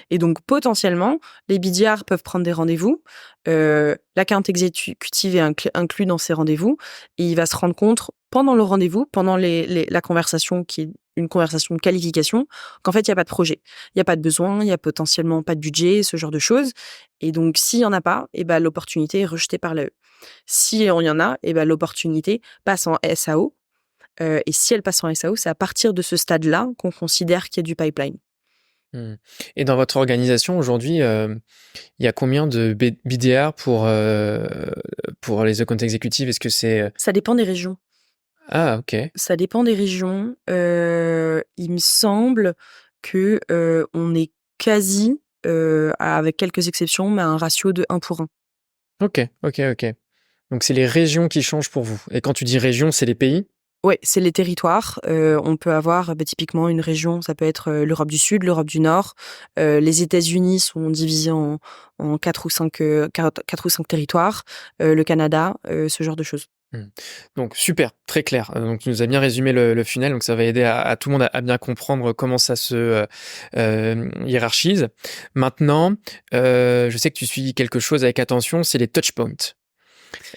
Et donc, potentiellement, les BDR peuvent prendre des rendez-vous. L'account exécutif est inclus dans ces rendez-vous et il va se rendre compte pendant le rendez-vous, pendant la conversation qui est une conversation de qualification, qu'en fait, il n'y a pas de projet. Il n'y a pas de besoin, il n'y a potentiellement pas de budget, ce genre de choses. Et donc, s'il n'y en a pas, l'opportunité est rejetée par l'AE. Si on y en a, l'opportunité passe en SAO. Et si elle passe en SAO, c'est à partir de ce stade-là qu'on considère qu'il y a du pipeline. Et dans votre organisation aujourd'hui, il y a combien de BDR pour les accounts exécutifs ? Est-ce que c'est... Ça dépend des régions. Ah, ok. Ça dépend des régions. Il me semble que on est quasi, avec quelques exceptions, mais à un ratio de 1 pour 1. Ok. Donc, c'est les régions qui changent pour vous. Et quand tu dis région, c'est les pays ? Ouais, c'est les territoires. On peut avoir typiquement une région, ça peut être l'Europe du Sud, l'Europe du Nord. Les États-Unis sont divisés en 4 ou 5 territoires. Le Canada, ce genre de choses. Donc super, très clair. Donc tu nous as bien résumé le funnel, donc ça va aider à tout le monde à bien comprendre comment ça se hiérarchise. Maintenant, je sais que tu suis quelque chose avec attention, c'est les touchpoints.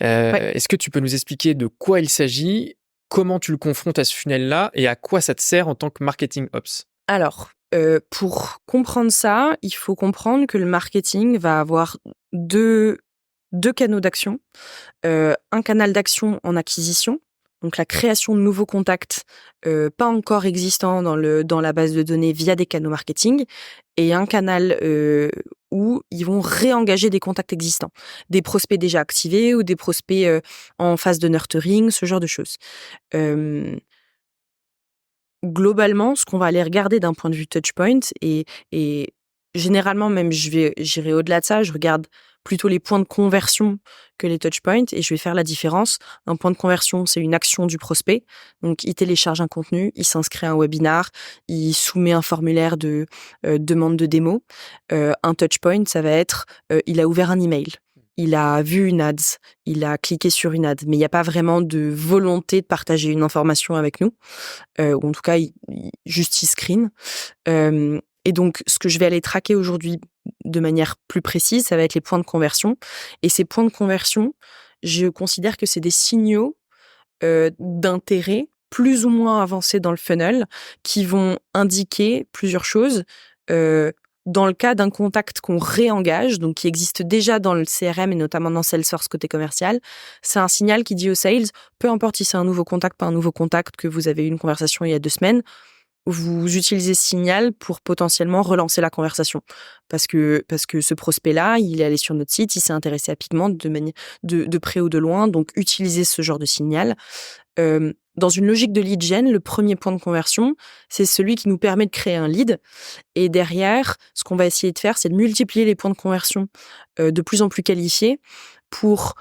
Est-ce que tu peux nous expliquer de quoi il s'agit, comment tu le confrontes à ce funnel-là et à quoi ça te sert en tant que marketing ops ? Alors, pour comprendre ça, il faut comprendre que le marketing va avoir deux canaux d'action. Un canal d'action en acquisition, donc la création de nouveaux contacts pas encore existants dans la base de données via des canaux marketing, et un canal où ils vont réengager des contacts existants, des prospects déjà activés ou des prospects en phase de nurturing, ce genre de choses. Globalement, ce qu'on va aller regarder d'un point de vue touchpoint, et généralement, même, j'irai au-delà de ça. Je regarde plutôt les points de conversion que les touchpoints et je vais faire la différence. Un point de conversion, c'est une action du prospect. Donc, il télécharge un contenu, il s'inscrit à un webinar, il soumet un formulaire de demande de démo. Un touchpoint, ça va être, il a ouvert un email. Il a vu une ads, il a cliqué sur une ad, mais il n'y a pas vraiment de volonté de partager une information avec nous, ou en tout cas, juste il screen. Et donc, ce que je vais aller traquer aujourd'hui de manière plus précise, ça va être les points de conversion. Et ces points de conversion, je considère que c'est des signaux d'intérêt plus ou moins avancés dans le funnel qui vont indiquer plusieurs choses. Dans le cas d'un contact qu'on réengage, donc qui existe déjà dans le CRM et notamment dans Salesforce côté commercial, c'est un signal qui dit aux sales, peu importe si c'est un nouveau contact, pas un nouveau contact, que vous avez eu une conversation il y a 2 semaines, vous utilisez ce signal pour potentiellement relancer la conversation. Parce que ce prospect-là, il est allé sur notre site, il s'est intéressé à Pigment de près ou de loin, donc utilisez ce genre de signal. Dans une logique de lead gen, le premier point de conversion, c'est celui qui nous permet de créer un lead. Et derrière, ce qu'on va essayer de faire, c'est de multiplier les points de conversion de plus en plus qualifiés pour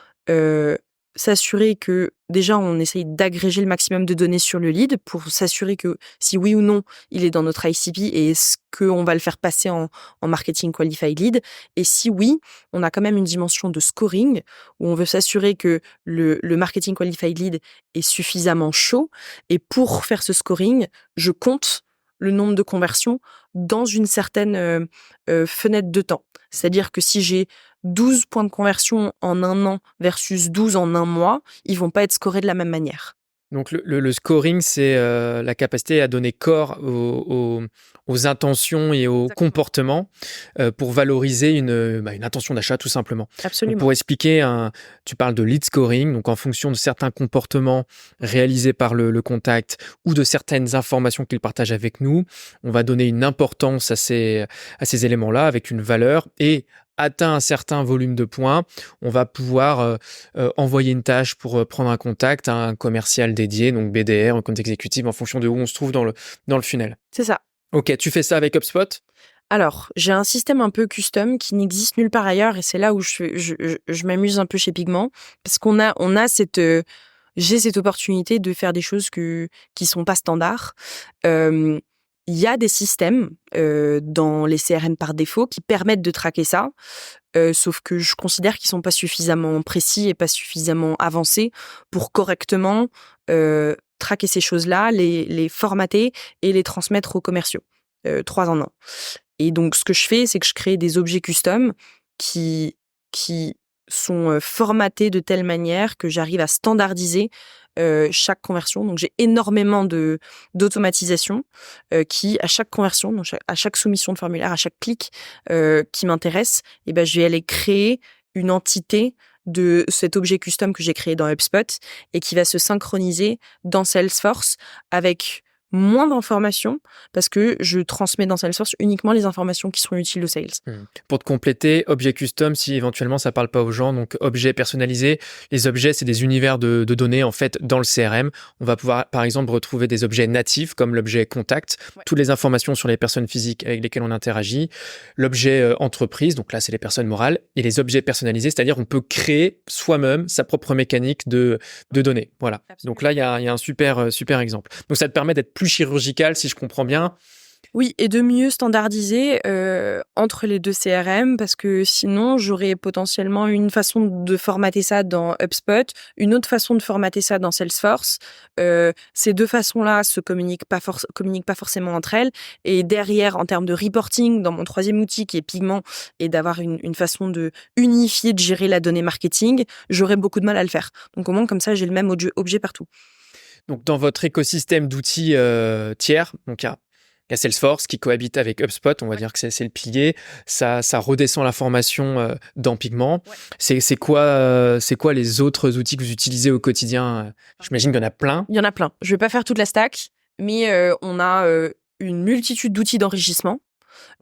s'assurer que déjà on essaye d'agréger le maximum de données sur le lead pour s'assurer que si oui ou non il est dans notre ICP et est-ce qu'on va le faire passer en marketing qualified lead, et si oui, on a quand même une dimension de scoring où on veut s'assurer que le marketing qualified lead est suffisamment chaud, et pour faire ce scoring, je compte le nombre de conversions dans une certaine fenêtre de temps. C'est-à-dire que si j'ai 12 points de conversion en 1 an versus 12 en 1 mois, ils vont pas être scorés de la même manière. Donc le scoring, c'est la capacité à donner corps aux intentions et aux Exactement. comportements pour valoriser une intention d'achat tout simplement. Absolument. Donc pour expliquer, tu parles de lead scoring, donc en fonction de certains comportements réalisés par le contact ou de certaines informations qu'il partage avec nous, on va donner une importance à ces éléments-là avec une valeur, et atteint un certain volume de points, on va pouvoir envoyer une tâche pour prendre un contact à un commercial dédié, donc BDR, un compte exécutif, en fonction de où on se trouve dans le funnel. C'est ça. Ok, tu fais ça avec HubSpot ? Alors, j'ai un système un peu custom qui n'existe nulle part ailleurs, et c'est là où je m'amuse un peu chez Pigment, parce qu'on a cette j'ai cette opportunité de faire des choses qui sont pas standards. Il y a des systèmes dans les CRM par défaut qui permettent de traquer ça, sauf que je considère qu'ils sont pas suffisamment précis et pas suffisamment avancés pour correctement traquer ces choses-là, les formater et les transmettre aux commerciaux 3 en 1. Et donc, ce que je fais, c'est que je crée des objets custom qui sont formatés de telle manière que j'arrive à standardiser chaque conversion. Donc, j'ai énormément d'automatisation qui, à chaque conversion, donc à chaque soumission de formulaire, à chaque clic qui m'intéresse, et ben, je vais aller créer une entité de cet objet custom que j'ai créé dans HubSpot et qui va se synchroniser dans Salesforce avec moins d'informations parce que je transmets dans Salesforce uniquement les informations qui sont utiles aux sales. Pour te compléter, objet custom, si éventuellement ça parle pas aux gens, donc objet personnalisé. Les objets, c'est des univers de données en fait dans le CRM. On va pouvoir par exemple retrouver des objets natifs comme l'objet contact, toutes les informations sur les personnes physiques avec lesquelles on interagit, l'objet entreprise, donc là c'est les personnes morales, et les objets personnalisés, c'est-à-dire on peut créer soi-même sa propre mécanique de données. Voilà. Absolument. Donc là il y a un super exemple. Donc ça te permet d'être plus chirurgical, si je comprends bien. Oui, et de mieux standardiser entre les 2 CRM, parce que sinon, j'aurais potentiellement une façon de formater ça dans HubSpot, une autre façon de formater ça dans Salesforce. Ces 2 façons-là se communiquent pas forcément entre elles. Et derrière, en termes de reporting, dans mon 3e outil qui est Pigment, et d'avoir une façon de unifier, de gérer la donnée marketing, j'aurais beaucoup de mal à le faire. Donc au moins, comme ça, j'ai le même objet partout. Donc, dans votre écosystème d'outils tiers, donc il y a Salesforce qui cohabite avec HubSpot, on va dire que c'est le pilier. Ça redescend l'information dans Pigment. Ouais. C'est quoi les autres outils que vous utilisez au quotidien ? J'imagine qu'il y en a plein. Il y en a plein. Je vais pas faire toute la stack, mais on a une multitude d'outils d'enrichissement.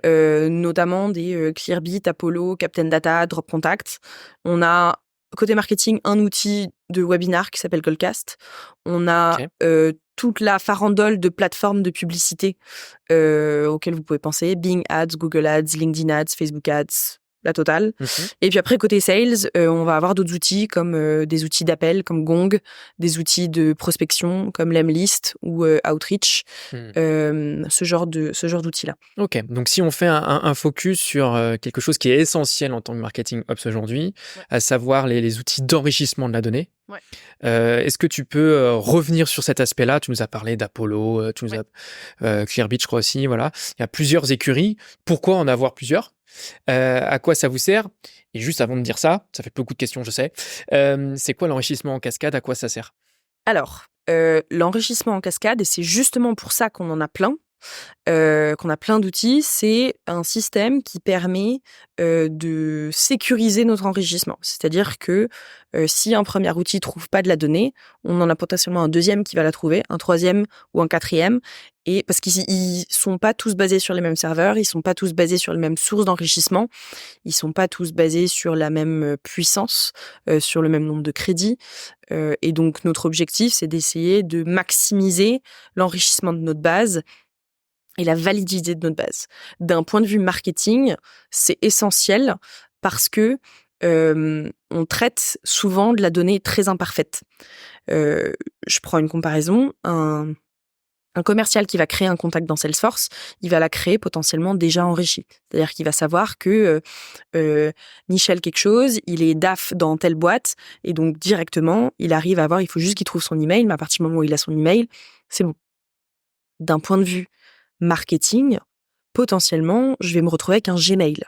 Notamment des Clearbit, Apollo, Captain Data, Drop Contact. On a côté marketing, un outil de webinar qui s'appelle Goldcast. On a toute la farandole de plateformes de publicité auxquelles vous pouvez penser. Bing Ads, Google Ads, LinkedIn Ads, Facebook Ads, la totale. Et puis après, côté sales, on va avoir d'autres outils comme des outils d'appel comme Gong, des outils de prospection comme Lemlist ou Outreach, ce genre d'outils-là. Ok, donc si on fait un focus sur quelque chose qui est essentiel en tant que marketing ops aujourd'hui, à savoir les outils d'enrichissement de la donnée, est-ce que tu peux revenir sur cet aspect-là? Tu nous as parlé d'Apollo, tu nous as Clearbit, je crois aussi, voilà. Il y a plusieurs écuries. Pourquoi en avoir plusieurs? À quoi ça vous sert? Et juste avant de dire ça fait beaucoup de questions, je sais. C'est quoi l'enrichissement en cascade? À quoi ça sert? Alors, l'enrichissement en cascade, et c'est justement pour ça qu'on en a plein, qu'on a plein d'outils, c'est un système qui permet de sécuriser notre enrichissement. C'est-à-dire que si un premier outil trouve pas de la donnée, on en a potentiellement un deuxième qui va la trouver, un troisième ou un quatrième, et parce qu'ils sont pas tous basés sur les mêmes serveurs, ils sont pas tous basés sur les mêmes sources d'enrichissement, ils sont pas tous basés sur la même puissance, sur le même nombre de crédits, et donc notre objectif, c'est d'essayer de maximiser l'enrichissement de notre base et la validité de notre base. D'un point de vue marketing, c'est essentiel parce que on traite souvent de la donnée très imparfaite. Je prends une comparaison. Un commercial qui va créer un contact dans Salesforce, il va la créer potentiellement déjà enrichie. C'est-à-dire qu'il va savoir que Michel quelque chose, il est DAF dans telle boîte, et donc directement, il arrive à voir, il faut juste qu'il trouve son email, mais à partir du moment où il a son email, c'est bon. D'un point de vue marketing, potentiellement, je vais me retrouver avec un Gmail,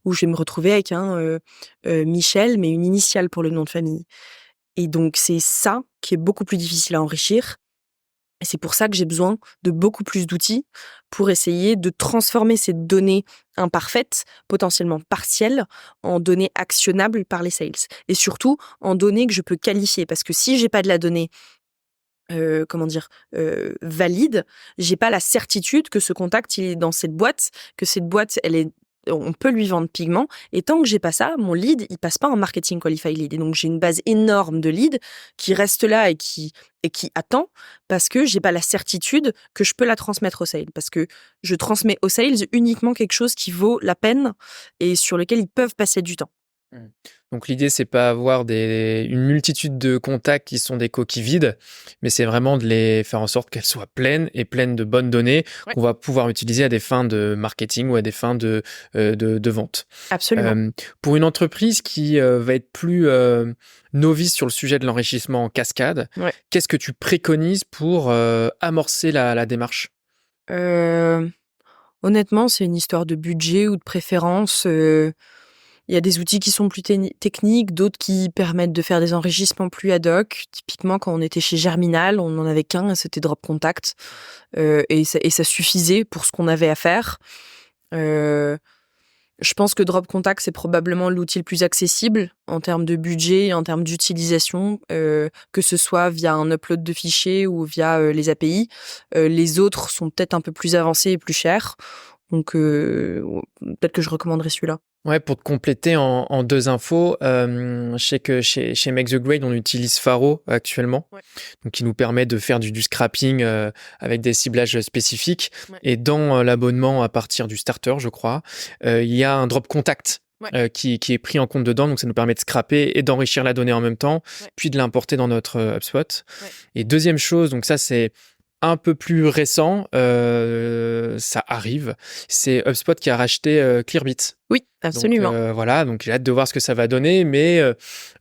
ou je vais me retrouver avec un Michel, mais une initiale pour le nom de famille. Et donc, c'est ça qui est beaucoup plus difficile à enrichir. Et c'est pour ça que j'ai besoin de beaucoup plus d'outils pour essayer de transformer ces données imparfaites, potentiellement partielles, en données actionnables par les sales. Et surtout, en données que je peux qualifier. Parce que si j'ai pas de la donnée valide, j'ai pas la certitude que ce contact il est dans cette boîte, que cette boîte on peut lui vendre pigment, et tant que j'ai pas ça, mon lead il passe pas en marketing qualified lead, et donc j'ai une base énorme de leads qui reste là et qui attend parce que j'ai pas la certitude que je peux la transmettre aux sales, parce que je transmets aux sales uniquement quelque chose qui vaut la peine et sur lequel ils peuvent passer du temps. Donc l'idée, c'est pas avoir une multitude de contacts qui sont des coquilles vides, mais c'est vraiment de les faire en sorte qu'elles soient pleines et pleines de bonnes données qu'on va pouvoir utiliser à des fins de marketing ou à des fins de vente. Absolument. Pour une entreprise qui va être plus novice sur le sujet de l'enrichissement en cascade, qu'est-ce que tu préconises pour amorcer la démarche? Honnêtement, c'est une histoire de budget ou de préférence. Il y a des outils qui sont plus techniques, d'autres qui permettent de faire des enrichissements plus ad hoc. Typiquement, quand on était chez Germinal, on n'en avait qu'un, c'était Drop Contact. Et ça suffisait pour ce qu'on avait à faire. Je pense que Drop Contact, c'est probablement l'outil le plus accessible en termes de budget et en termes d'utilisation, que ce soit via un upload de fichiers ou via les API. Les autres sont peut-être un peu plus avancés et plus chers. Donc, peut-être que je recommanderais celui-là. Ouais, pour te compléter en deux infos, je sais que chez Make the Grade, on utilise Faro actuellement, donc qui nous permet de faire du scrapping avec des ciblages spécifiques. Et dans l'abonnement à partir du starter, je crois, il y a un drop contact qui est pris en compte dedans, donc ça nous permet de scraper et d'enrichir la donnée en même temps, puis de l'importer dans notre HubSpot. Et deuxième chose, donc ça c'est un peu plus récent, ça arrive, c'est HubSpot qui a racheté Clearbit. Oui, absolument. Donc, voilà, donc j'ai hâte de voir ce que ça va donner, mais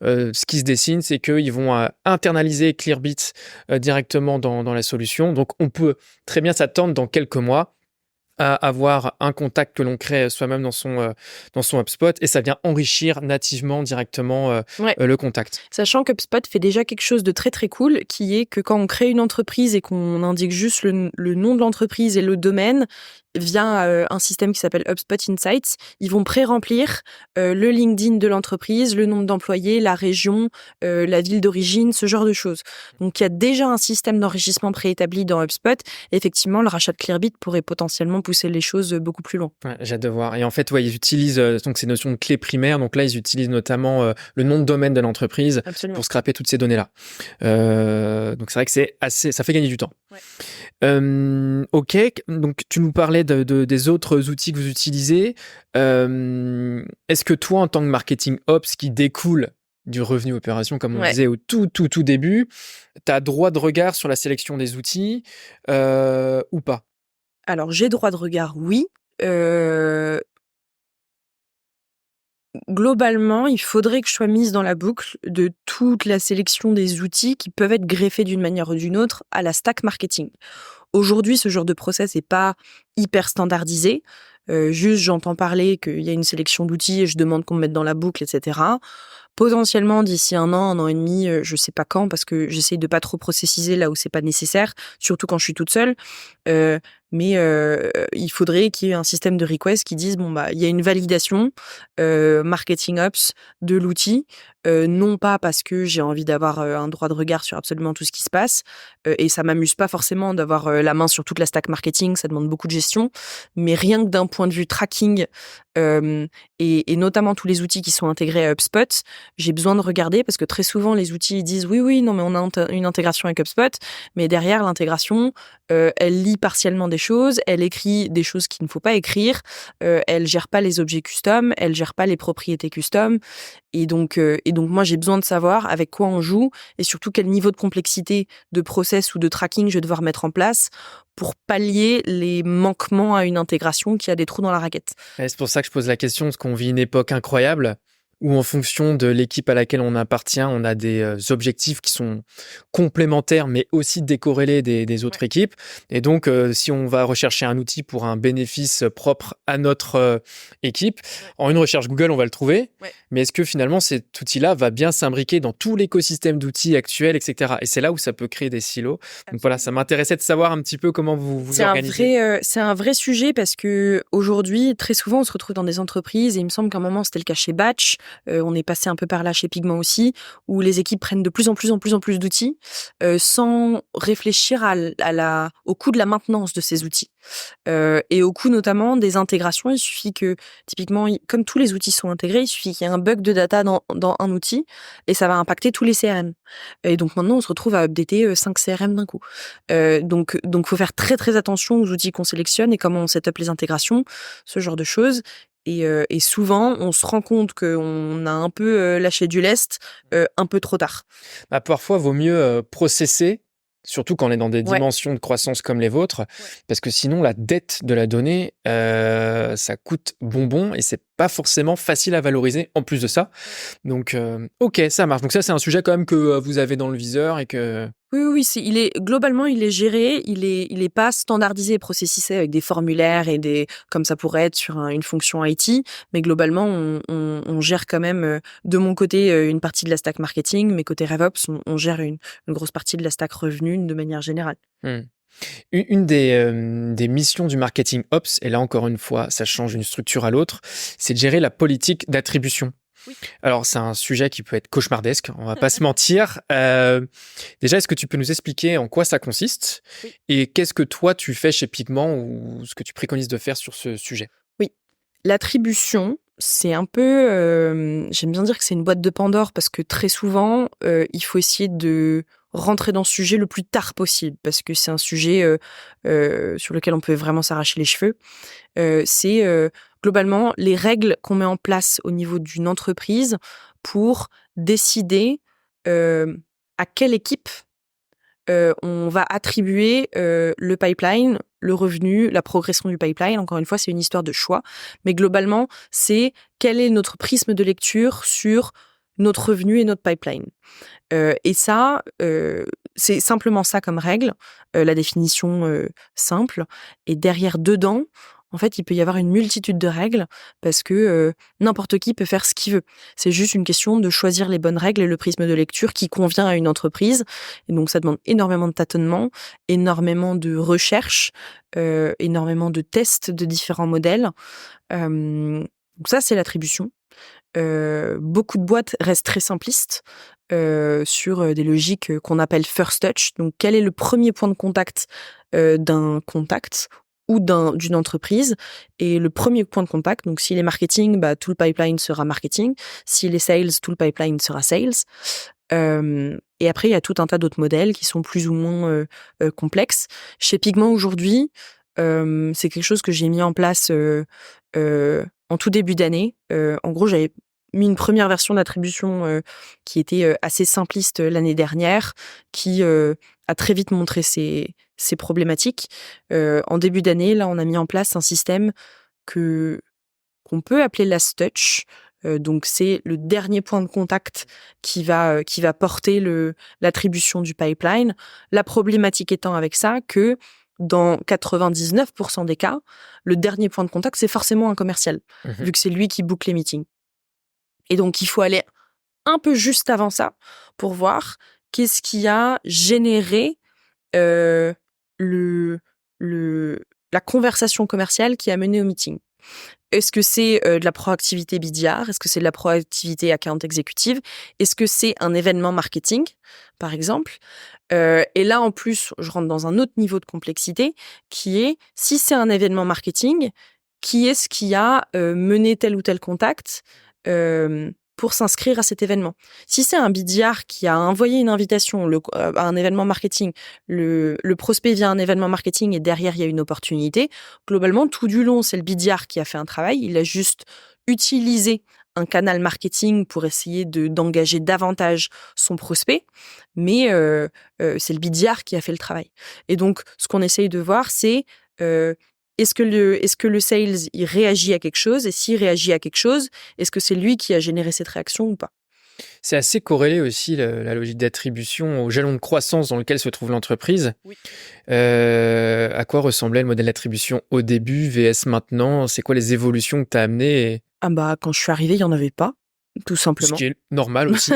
ce qui se dessine, c'est qu'ils vont internaliser Clearbit directement dans la solution. Donc on peut très bien s'attendre dans quelques mois à avoir un contact que l'on crée soi-même dans son HubSpot, et ça vient enrichir nativement directement le contact. Sachant qu'HubSpot fait déjà quelque chose de très très cool, qui est que quand on crée une entreprise et qu'on indique juste le nom de l'entreprise et le domaine, via un système qui s'appelle HubSpot Insights, ils vont pré-remplir le LinkedIn de l'entreprise, le nombre d'employés, la région, la ville d'origine, ce genre de choses. Donc il y a déjà un système d'enrichissement préétabli dans HubSpot. Et effectivement, le rachat de Clearbit pourrait potentiellement pousser les choses beaucoup plus loin. Ouais, j'ai hâte de voir. Et en fait, ouais, ils utilisent donc ces notions de clés primaires. Donc là, ils utilisent notamment le nom de domaine de l'entreprise Absolument. pour scraper toutes ces données-là. Donc c'est vrai que ça fait gagner du temps. Ouais. Ok, donc tu nous parlais des autres outils que vous utilisez. Est-ce que toi, en tant que marketing ops qui découle du revenu opération, comme on disait au tout début, tu as droit de regard sur la sélection des outils ou pas? Alors, j'ai droit de regard, oui. Globalement, il faudrait que je sois mise dans la boucle de toute la sélection des outils qui peuvent être greffés d'une manière ou d'une autre à la stack marketing. Aujourd'hui, ce genre de process n'est pas hyper standardisé. Juste, j'entends parler qu'il y a une sélection d'outils et je demande qu'on me mette dans la boucle, etc. Potentiellement, d'ici un an et demi, je sais pas quand, parce que j'essaye de pas trop processiser là où c'est pas nécessaire, surtout quand je suis toute seule. Mais il faudrait qu'il y ait un système de request qui dise bon bah il y a une validation marketing ops de l'outil, non pas parce que j'ai envie d'avoir un droit de regard sur absolument tout ce qui se passe, et ça m'amuse pas forcément d'avoir la main sur toute la stack marketing, ça demande beaucoup de gestion, mais rien que d'un point de vue tracking et notamment tous les outils qui sont intégrés à HubSpot, j'ai besoin de regarder parce que très souvent les outils ils disent oui non mais on a une intégration avec HubSpot, mais derrière l'intégration elle lit partiellement des choses, elle écrit des choses qu'il ne faut pas écrire, elle gère pas les objets custom, elle gère pas les propriétés custom, et donc moi j'ai besoin de savoir avec quoi on joue et surtout quel niveau de complexité de process ou de tracking je vais devoir mettre en place pour pallier les manquements à une intégration qui a des trous dans la raquette. Et c'est pour ça que je pose la question, parce qu'on vit une époque incroyable où en fonction de l'équipe à laquelle on appartient, on a des objectifs qui sont complémentaires, mais aussi décorrélés des autres équipes. Et donc, si on va rechercher un outil pour un bénéfice propre à notre équipe, en une recherche Google, on va le trouver. Mais est-ce que finalement, cet outil-là va bien s'imbriquer dans tout l'écosystème d'outils actuels, etc. Et c'est là où ça peut créer des silos. Donc voilà, ça m'intéressait de savoir un petit peu comment vous organisez. C'est un vrai sujet parce que aujourd'hui, très souvent, on se retrouve dans des entreprises, et il me semble qu'à un moment, c'était le cas chez Batch, on est passé un peu par là chez Pigment aussi, où les équipes prennent de plus en plus d'outils, sans réfléchir au coût de la maintenance de ces outils. Et au coût notamment des intégrations. Il suffit que, typiquement, comme tous les outils sont intégrés, il suffit qu'il y ait un bug de data dans un outil et ça va impacter tous les CRM. Et donc maintenant, on se retrouve à updater 5 CRM d'un coup. Donc faut faire très très attention aux outils qu'on sélectionne et comment on set up les intégrations, ce genre de choses. Et souvent, on se rend compte qu'on a un peu lâché du lest un peu trop tard. Bah, parfois, vaut mieux processer, surtout quand on est dans des dimensions de croissance comme les vôtres, parce que sinon, la dette de la donnée, ça coûte bonbon et c'est pas forcément facile à valoriser en plus de ça. Donc, ok, ça marche. Donc ça, c'est un sujet quand même que vous avez dans le viseur et que... Oui, globalement, il est géré, il est pas standardisé et processisé avec des formulaires et comme ça pourrait être sur une fonction IT, mais globalement, on gère quand même, de mon côté, une partie de la stack marketing, mais côté RevOps, on gère une grosse partie de la stack revenu de manière générale. Une des missions du marketing ops, et là encore une fois, ça change d'une structure à l'autre, c'est de gérer la politique d'attribution. Oui. Alors, c'est un sujet qui peut être cauchemardesque, on va pas se mentir. Déjà, est-ce que tu peux nous expliquer en quoi ça consiste et qu'est-ce que toi, tu fais chez Pigment ou ce que tu préconises de faire sur ce sujet? Oui, l'attribution, c'est un peu... j'aime bien dire que c'est une boîte de Pandore parce que très souvent, il faut essayer de rentrer dans ce sujet le plus tard possible parce que c'est un sujet sur lequel on peut vraiment s'arracher les cheveux. C'est globalement les règles qu'on met en place au niveau d'une entreprise pour décider à quelle équipe on va attribuer le pipeline, le revenu, la progression du pipeline. Encore une fois, c'est une histoire de choix. Mais globalement, c'est quel est notre prisme de lecture sur notre revenu et notre pipeline. Et ça, c'est simplement ça comme règle, la définition simple. Et derrière, dedans, en fait, il peut y avoir une multitude de règles parce que n'importe qui peut faire ce qu'il veut. C'est juste une question de choisir les bonnes règles et le prisme de lecture qui convient à une entreprise. Et donc, ça demande énormément de tâtonnement, énormément de recherche, énormément de tests de différents modèles. Donc ça, c'est l'attribution. Beaucoup de boîtes restent très simplistes sur des logiques qu'on appelle first touch. Donc, quel est le premier point de contact d'un contact ou d'une entreprise. Et le premier point de contact, donc s'il est marketing, tout le pipeline sera marketing. S'il est sales, tout le pipeline sera sales. Et après, il y a tout un tas d'autres modèles qui sont plus ou moins complexes. Chez Pigment aujourd'hui, c'est quelque chose que j'ai mis en place en tout début d'année. En gros, j'avais mis une première version d'attribution qui était assez simpliste l'année dernière, qui a très vite montré ses problématiques. En début d'année, là, on a mis en place un système qu'on peut appeler last touch. Donc c'est le dernier point de contact qui va porter l'attribution du pipeline. La problématique étant avec ça que dans 99% des cas, le dernier point de contact, c'est forcément un commercial, vu que c'est lui qui book les meetings. Et donc, il faut aller un peu juste avant ça pour voir qu'est-ce qui a généré la conversation commerciale qui a mené au meeting. Est-ce que c'est de la proactivité BDR? Est-ce que c'est de la proactivité account exécutive? Est-ce que c'est un événement marketing, par exemple? Et là, en plus, je rentre dans un autre niveau de complexité qui est, si c'est un événement marketing, qui est-ce qui a mené tel ou tel contact pour s'inscrire à cet événement? Si c'est un BDR qui a envoyé une invitation à un événement marketing, le prospect via un événement marketing et derrière, il y a une opportunité, globalement, tout du long, c'est le BDR qui a fait un travail. Il a juste utilisé un canal marketing pour essayer d'engager davantage son prospect, mais c'est le BDR qui a fait le travail. Et donc, ce qu'on essaye de voir, c'est est-ce que le sales, il réagit à quelque chose? Et s'il réagit à quelque chose, est-ce que c'est lui qui a généré cette réaction ou pas? C'est assez corrélé aussi, la logique d'attribution au jalon de croissance dans lequel se trouve l'entreprise. Oui. À quoi ressemblait le modèle d'attribution au début, VS maintenant? C'est quoi les évolutions que tu as amenées? Quand je suis arrivée, il n'y en avait pas, tout simplement. Ce qui est normal aussi.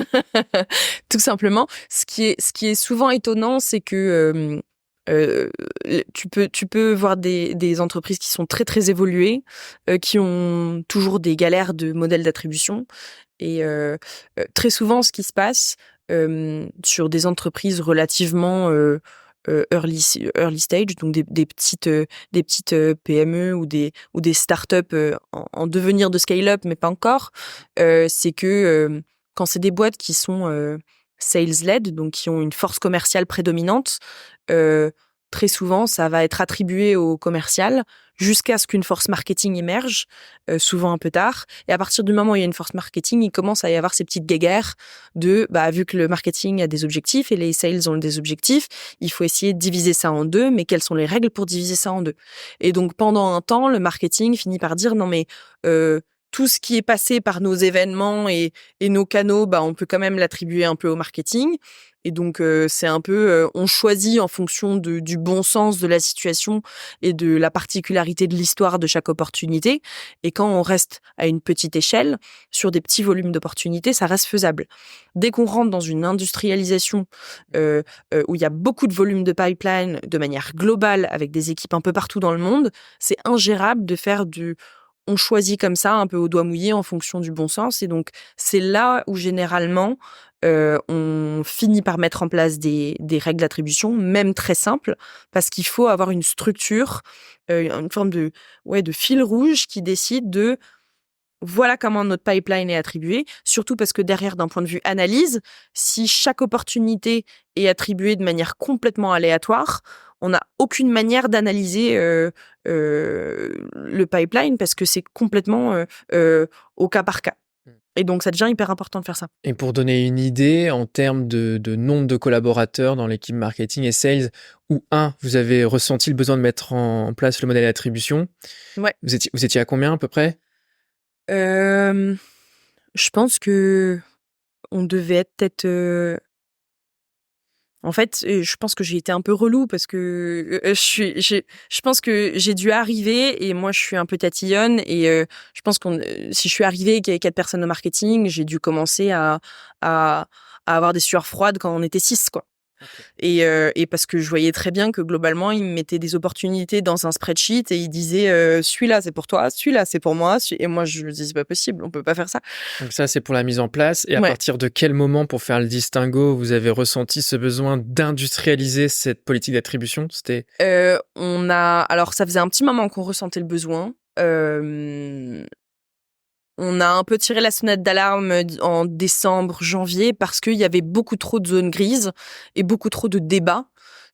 Tout simplement. Ce qui est souvent étonnant, c'est que tu peux voir des entreprises qui sont très très évoluées, qui ont toujours des galères de modèles d'attribution. Et très souvent, ce qui se passe sur des entreprises relativement early stage, donc des petites PME ou des startups en devenir de scale-up, mais pas encore, c'est que quand c'est des boîtes qui sont sales-led, donc qui ont une force commerciale prédominante, très souvent, ça va être attribué au commercial jusqu'à ce qu'une force marketing émerge, souvent un peu tard. Et à partir du moment où il y a une force marketing, il commence à y avoir ces petites guéguerres de, vu que le marketing a des objectifs et les sales ont des objectifs, il faut essayer de diviser ça en deux, mais quelles sont les règles pour diviser ça en deux? Et donc, pendant un temps, le marketing finit par dire, non mais tout ce qui est passé par nos événements et nos canaux, on peut quand même l'attribuer un peu au marketing. Et donc, c'est un peu, on choisit en fonction du bon sens de la situation et de la particularité de l'histoire de chaque opportunité. Et quand on reste à une petite échelle, sur des petits volumes d'opportunités, ça reste faisable. Dès qu'on rentre dans une industrialisation où il y a beaucoup de volumes de pipeline de manière globale, avec des équipes un peu partout dans le monde, c'est ingérable de faire on choisit comme ça, un peu au doigt mouillé, en fonction du bon sens. Et donc, c'est là où, généralement, on finit par mettre en place des règles d'attribution, même très simples, parce qu'il faut avoir une structure, une forme de fil rouge qui décide de voilà comment notre pipeline est attribué, surtout parce que derrière, d'un point de vue analyse, si chaque opportunité est attribuée de manière complètement aléatoire, on n'a aucune manière d'analyser le pipeline parce que c'est complètement au cas par cas. Et donc, ça devient hyper important de faire ça. Et pour donner une idée, en termes de nombre de collaborateurs dans l'équipe marketing et sales, où vous avez ressenti le besoin de mettre en place le modèle d'attribution. Ouais. Vous étiez à combien à peu près? Je pense que on devait être peut-être... En fait, je pense que j'ai été un peu relou parce que je pense que j'ai dû arriver et moi je suis un peu tatillonne et je pense si je suis arrivée et qu'il y avait 4 personnes au marketing, j'ai dû commencer à avoir des sueurs froides quand on était 6, quoi. Et parce que je voyais très bien que globalement, ils me mettaient des opportunités dans un spreadsheet et ils disaient celui-là, c'est pour toi, celui-là, c'est pour moi. Et moi, je me disais, c'est pas possible, on peut pas faire ça. Donc ça, c'est pour la mise en place. Et à partir de quel moment, pour faire le distinguo, vous avez ressenti ce besoin d'industrialiser cette politique d'attribution? Alors, ça faisait un petit moment qu'on ressentait le besoin. On a un peu tiré la sonnette d'alarme en décembre, janvier, parce qu'il y avait beaucoup trop de zones grises et beaucoup trop de débats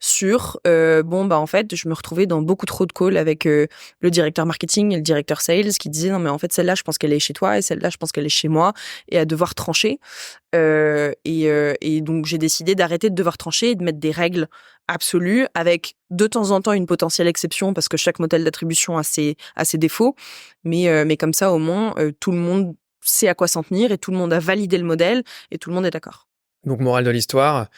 sur en fait, je me retrouvais dans beaucoup trop de calls avec le directeur marketing et le directeur sales qui disaient non mais en fait celle-là je pense qu'elle est chez toi et celle-là je pense qu'elle est chez moi, et à devoir trancher. Et donc j'ai décidé d'arrêter de devoir trancher et de mettre des règles absolues avec de temps en temps une potentielle exception parce que chaque modèle d'attribution a ses défauts, mais comme ça au moins tout le monde sait à quoi s'en tenir et tout le monde a validé le modèle et tout le monde est d'accord. Donc, morale de l'histoire,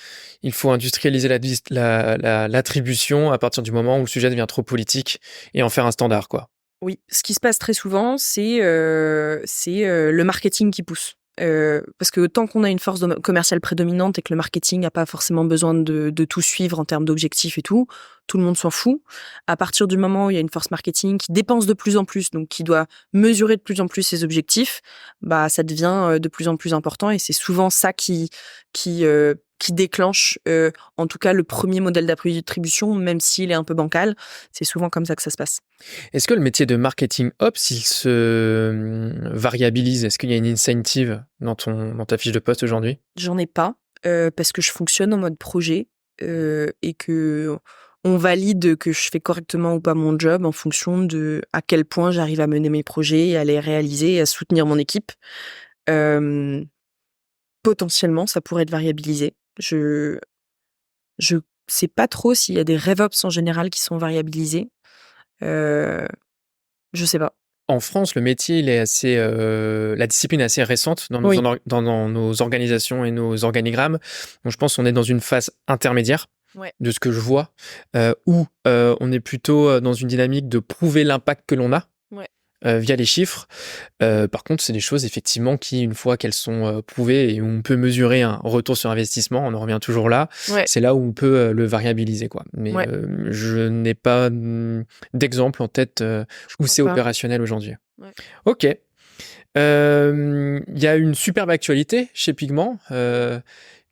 il faut industrialiser l'attribution à partir du moment où le sujet devient trop politique et en faire un standard, quoi. Oui, ce qui se passe très souvent, c'est le marketing qui pousse. Parce que tant qu'on a une force commerciale prédominante et que le marketing n'a pas forcément besoin de tout suivre en termes d'objectifs et tout le monde s'en fout. À partir du moment où il y a une force marketing qui dépense de plus en plus, donc qui doit mesurer de plus en plus ses objectifs, bah ça devient de plus en plus important et c'est souvent ça qui déclenche en tout cas le premier modèle d'attribution, même s'il est un peu bancal. C'est souvent comme ça que ça se passe. Est-ce que le métier de marketing ops, il se variabilise? Est-ce qu'il y a une incentive dans ta fiche de poste aujourd'hui? J'en ai pas, parce que je fonctionne en mode projet et que on valide que je fais correctement ou pas mon job en fonction de à quel point j'arrive à mener mes projets, à les réaliser et à soutenir mon équipe. Potentiellement, ça pourrait être variabilisé. Je sais pas trop s'il y a des RevOps en général qui sont variabilisés. Je sais pas. En France, le métier, il est assez, la discipline est assez récente dans nos organisations et nos organigrammes. Donc, je pense qu'on est dans une phase intermédiaire de ce que je vois, où on est plutôt dans une dynamique de prouver l'impact que l'on a via les chiffres. Par contre, c'est des choses effectivement qui, une fois qu'elles sont prouvées et où on peut mesurer un retour sur investissement, on en revient toujours là. C'est là où on peut le variabiliser, quoi. Mais je n'ai pas d'exemple en tête où c'est opérationnel aujourd'hui. Ok. Il y a une superbe actualité chez Pigment,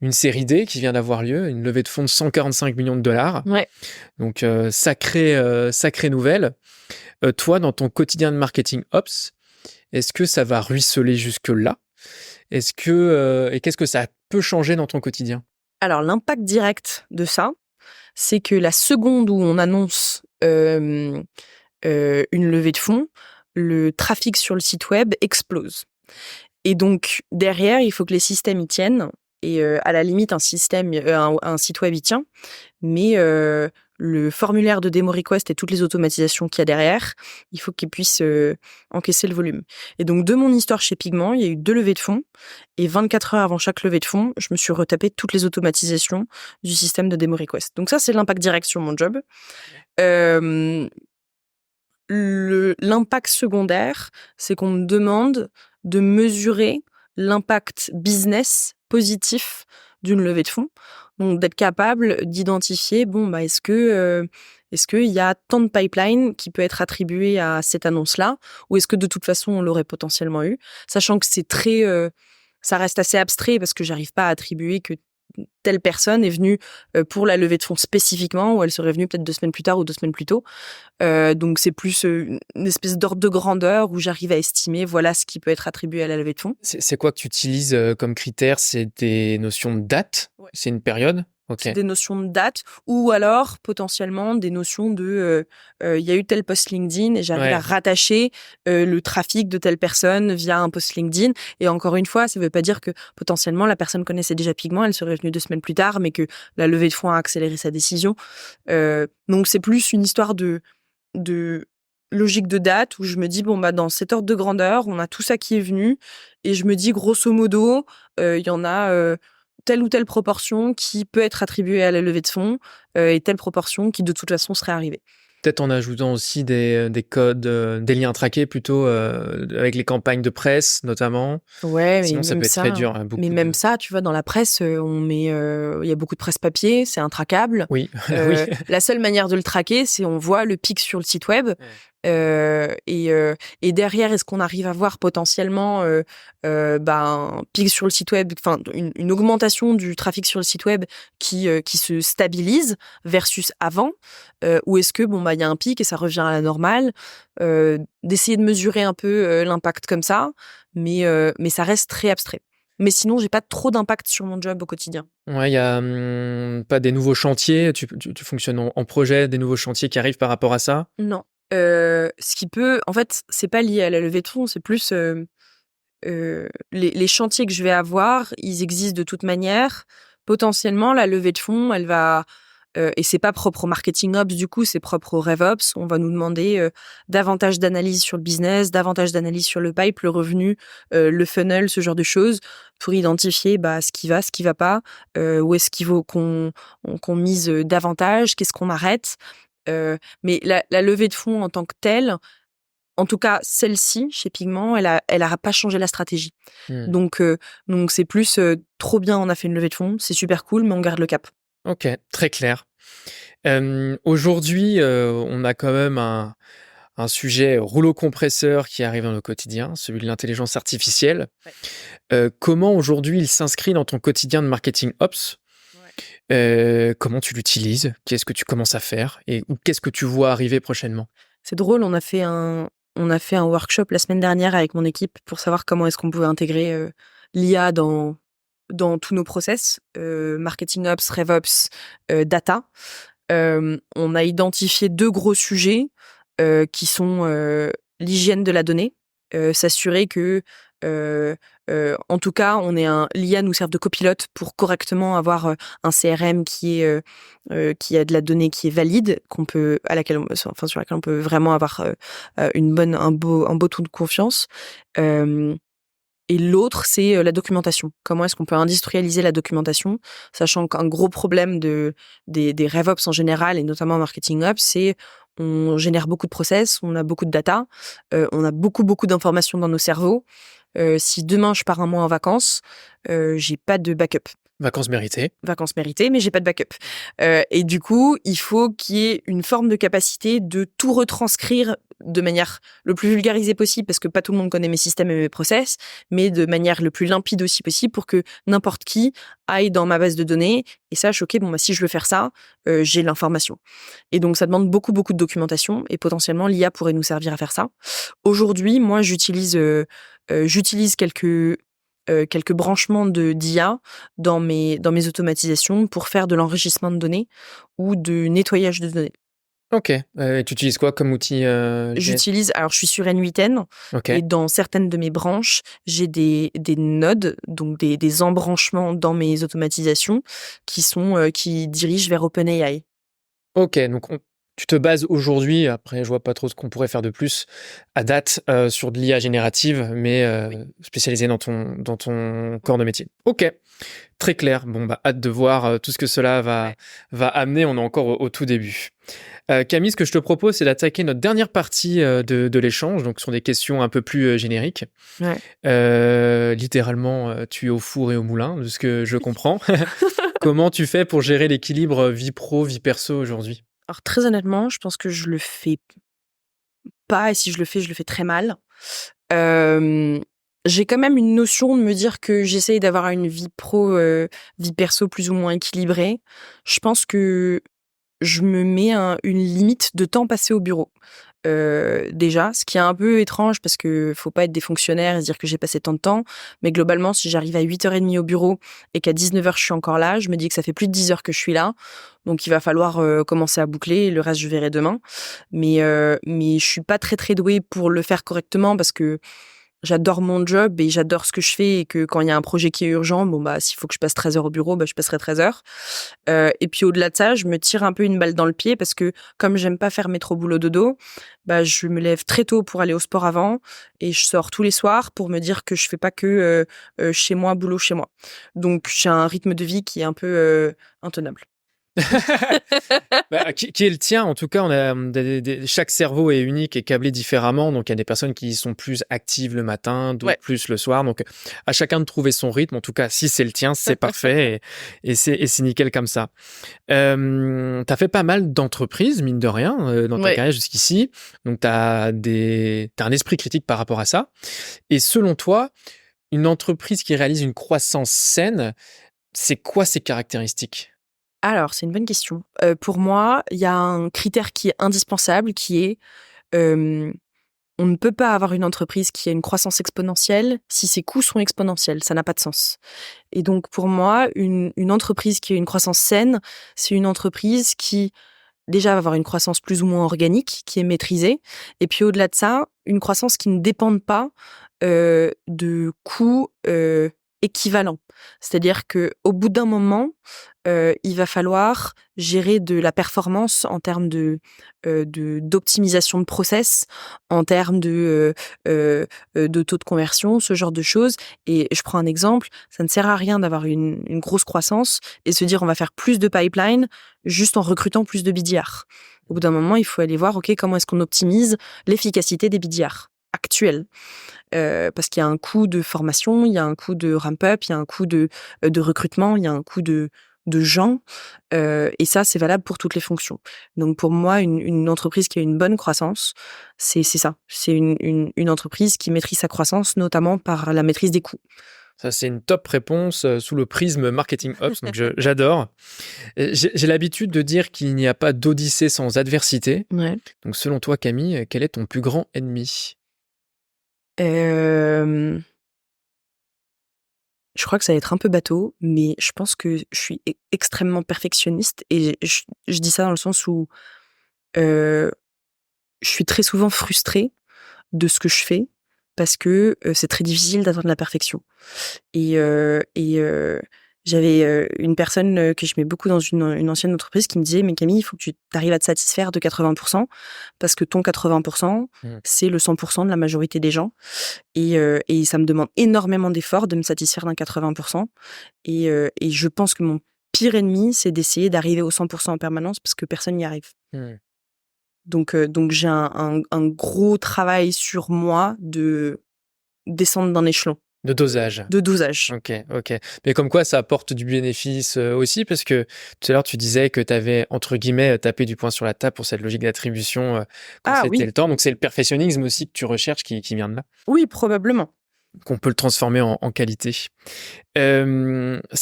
une série D qui vient d'avoir lieu, une levée de fonds de 145 millions de dollars. Donc, sacrée nouvelle. Toi, dans ton quotidien de marketing ops, est-ce que ça va ruisseler jusque-là? Et qu'est-ce que ça peut changer dans ton quotidien? Alors, l'impact direct de ça, c'est que la seconde où on annonce une levée de fonds, le trafic sur le site web explose. Et donc, derrière, il faut que les systèmes y tiennent. Et à la limite, un site web y tient. Mais le formulaire de demo request et toutes les automatisations qu'il y a derrière, il faut qu'ils puissent encaisser le volume. Et donc, de mon histoire chez Pigment, il y a eu 2 levées de fonds. Et 24 heures avant chaque levée de fonds, je me suis retapé toutes les automatisations du système de demo request. Donc ça, c'est l'impact direct sur mon job. L'impact secondaire, c'est qu'on me demande de mesurer l'impact business positif d'une levée de fonds. Donc, d'être capable d'identifier, est-ce qu'il y a tant de pipeline qui peut être attribué à cette annonce-là, ou est-ce que de toute façon, on l'aurait potentiellement eu, sachant que c'est ça reste assez abstrait parce que j'arrive pas à attribuer que telle personne est venue pour la levée de fonds spécifiquement, ou elle serait venue peut-être 2 semaines plus tard ou 2 semaines plus tôt. Donc, c'est plus une espèce d'ordre de grandeur où j'arrive à estimer, voilà ce qui peut être attribué à la levée de fonds. C'est quoi que tu utilises comme critère? C'est des notions de date? C'est une période? C'est des notions de date, ou alors potentiellement des notions de il y a eu tel post LinkedIn et j'arrive à rattacher le trafic de telle personne via un post LinkedIn. Et encore une fois, ça ne veut pas dire que potentiellement la personne connaissait déjà Pigment, elle serait venue 2 semaines plus tard, mais que la levée de fonds a accéléré sa décision. Donc c'est plus une histoire de logique de date où je me dis dans cet ordre de grandeur, on a tout ça qui est venu, et je me dis grosso modo, il y en a telle ou telle proportion qui peut être attribuée à la levée de fonds et telle proportion qui de toute façon serait arrivée. Peut-être en ajoutant aussi des codes, des liens traqués plutôt, avec les campagnes de presse notamment. Ouais, Sinon ça peut être très dur, hein, mais beaucoup même de ça, tu vois, dans la presse, on met, il y a beaucoup de presse papier, c'est intraquable. oui, oui. La seule manière de le traquer, c'est on voit le pic sur le site web, Ouais. et derrière, est-ce qu'on arrive à voir potentiellement, un pic sur le site web, enfin une augmentation du trafic sur le site web qui se stabilise versus avant, ou est-ce que il y a un pic et ça revient à la normale? D'essayer de mesurer un peu, l'impact comme ça, mais ça reste très abstrait. Mais sinon, j'ai pas trop d'impact sur mon job au quotidien. Ouais, il y a, pas des nouveaux chantiers, tu fonctionnes en projet, des nouveaux chantiers qui arrivent par rapport à ça? Non. Ce qui peut en fait, c'est pas lié à la levée de fonds, c'est plus, les chantiers que je vais avoir, ils existent de toute manière. Potentiellement, la levée de fonds, elle va, et c'est pas propre au marketing ops du coup, c'est propre au RevOps. On va nous demander, davantage d'analyse sur le business, davantage d'analyse sur le pipe, le revenu, le funnel, ce genre de choses, pour identifier, ce qui va pas, où est-ce qu'il faut qu'on mise, davantage, qu'est-ce qu'on arrête. Mais la levée de fonds en tant que telle, en tout cas celle-ci chez Pigment, elle a pas changé la stratégie. Mmh. Donc c'est plus, trop bien, on a fait une levée de fonds, c'est super cool, mais on garde le cap. OK, très clair. Aujourd'hui, on a quand même un sujet rouleau compresseur qui arrive dans nos quotidiens, celui de l'intelligence artificielle. Ouais. Comment aujourd'hui il s'inscrit dans ton quotidien de marketing ops? Ouais. Comment tu l'utilises? Qu'est-ce que tu commences à faire ou qu'est-ce que tu vois arriver prochainement? C'est drôle, on a fait un workshop la semaine dernière avec mon équipe pour savoir comment est-ce qu'on pouvait intégrer, l'IA dans tous nos process, marketing ops, RevOps, data. On a identifié 2 gros sujets, qui sont, l'hygiène de la donnée, s'assurer que, heu en tout cas, l'IA nous serve de copilote pour correctement avoir, un CRM qui a de la donnée qui est valide, sur laquelle on peut vraiment avoir, un beau taux de confiance. Hem Et l'autre, c'est, la documentation. Comment est-ce qu'on peut industrialiser la documentation? Sachant qu'un gros problème des RevOps en général et notamment en marketing ops, c'est on génère beaucoup de process, on a beaucoup de data, on a beaucoup, beaucoup d'informations dans nos cerveaux. Si demain je pars un mois en vacances, j'ai pas de backup. Vacances méritées. Vacances méritées, mais j'ai pas de backup. Et du coup, il faut qu'il y ait une forme de capacité de tout retranscrire de manière le plus vulgarisée possible, parce que pas tout le monde connaît mes systèmes et mes process, mais de manière le plus limpide aussi possible pour que n'importe qui aille dans ma base de données et sache, OK, si je veux faire ça, j'ai l'information. Et donc ça demande beaucoup, beaucoup de documentation et potentiellement l'IA pourrait nous servir à faire ça. Aujourd'hui, moi, j'utilise quelques branchements d'IA dans mes automatisations pour faire de l'enrichissement de données ou de nettoyage de données. OK, tu utilises quoi comme outil, lié? Alors je suis sur N8N OK. et dans certaines de mes branches, j'ai des nodes, donc des embranchements dans mes automatisations qui dirigent vers OpenAI. OK, donc tu te bases aujourd'hui, après je vois pas trop ce qu'on pourrait faire de plus à date, sur de l'IA générative, mais Oui. spécialisée dans ton corps de métier. OK, très clair. Bon, hâte de voir, tout ce que cela va Ouais. va amener. On est encore au tout début. Camille, ce que je te propose, c'est d'attaquer notre dernière partie, de l'échange, donc ce sont des questions un peu plus, génériques. Ouais. Littéralement, tu es au four et au moulin, de ce que je comprends. Comment tu fais pour gérer l'équilibre, vie pro, vie perso aujourd'hui? Alors très honnêtement, je pense que je le fais pas, et si je le fais très mal. Hem, j'ai quand même une notion de me dire que j'essaye d'avoir une vie pro, vie perso plus ou moins équilibrée. Je pense que je me mets une limite de temps passé au bureau. Déjà, ce qui est un peu étrange parce que faut pas être des fonctionnaires et se dire que j'ai passé tant de temps. Mais globalement, si j'arrive à 8h30 au bureau et qu'à 19h je suis encore là, je me dis que ça fait plus de 10 heures que je suis là. Donc il va falloir, commencer à boucler et le reste je verrai demain. Mais je suis pas très, très douée pour le faire correctement parce que j'adore mon job et j'adore ce que je fais, et que quand il y a un projet qui est urgent, s'il faut que je passe 13 heures au bureau, je passerai 13 heures. Et puis au-delà de ça, je me tire un peu une balle dans le pied parce que comme j'aime pas faire métro boulot dodo, je me lève très tôt pour aller au sport avant et je sors tous les soirs pour me dire que je fais pas que chez moi, boulot chez moi. Donc j'ai un rythme de vie qui est un peu intenable. Qui est le tien? En tout cas, on a chaque cerveau est unique et câblé différemment. Donc, il y a des personnes qui sont plus actives le matin, d'autres plus le soir. Donc, à chacun de trouver son rythme. En tout cas, si c'est le tien, c'est parfait et c'est nickel comme ça. T'as fait pas mal d'entreprises, mine de rien, dans ta carrière jusqu'ici. Donc, t'as un esprit critique par rapport à ça. Et selon toi, une entreprise qui réalise une croissance saine, c'est quoi ses caractéristiques? Alors, c'est une bonne question. Pour moi, il y a un critère qui est indispensable, qui est on ne peut pas avoir une entreprise qui a une croissance exponentielle si ses coûts sont exponentiels. Ça n'a pas de sens. Et donc, pour moi, une entreprise qui a une croissance saine, c'est une entreprise qui, déjà, va avoir une croissance plus ou moins organique, qui est maîtrisée. Et puis, au-delà de ça, une croissance qui ne dépende pas de coûts équivalents. C'est-à-dire que au bout d'un moment, il va falloir gérer de la performance en termes d'optimisation de process, en termes de taux de conversion, ce genre de choses. Et je prends un exemple, ça ne sert à rien d'avoir une grosse croissance et se dire on va faire plus de pipeline juste en recrutant plus de BDR. Au bout d'un moment, il faut aller voir, OK, comment est-ce qu'on optimise l'efficacité des BDR actuels. Parce qu'il y a un coût de formation, il y a un coût de ramp-up, il y a un coût de recrutement, il y a un coût de gens, et ça, c'est valable pour toutes les fonctions. Donc pour moi, une entreprise qui a une bonne croissance, c'est ça. C'est une entreprise qui maîtrise sa croissance, notamment par la maîtrise des coûts. Ça, c'est une top réponse sous le prisme marketing ops, donc j'adore. J'ai l'habitude de dire qu'il n'y a pas d'odyssée sans adversité. Ouais. Donc selon toi, Camille, quel est ton plus grand ennemi? Je crois que ça va être un peu bateau, mais je pense que je suis extrêmement perfectionniste et je dis ça dans le sens où je suis très souvent frustrée de ce que je fais parce que c'est très difficile d'atteindre la perfection. Et j'avais une personne que je mets beaucoup dans une ancienne entreprise qui me disait « Mais Camille, il faut que tu arrives à te satisfaire de 80% parce que ton 80%, c'est le 100% de la majorité des gens. Et ça me demande énormément d'efforts de me satisfaire d'un 80%. Et je pense que mon pire ennemi, c'est d'essayer d'arriver au 100% en permanence parce que personne n'y arrive. Donc j'ai un gros travail sur moi de descendre d'un échelon. De dosage. De dosage. Ok. Mais comme quoi, ça apporte du bénéfice aussi, parce que tout à l'heure, tu disais que tu avais, entre guillemets, tapé du poing sur la table pour cette logique d'attribution quand c'était le temps. Donc, c'est le perfectionnisme aussi que tu recherches qui vient de là. Oui, probablement. Qu'on peut le transformer en qualité. Si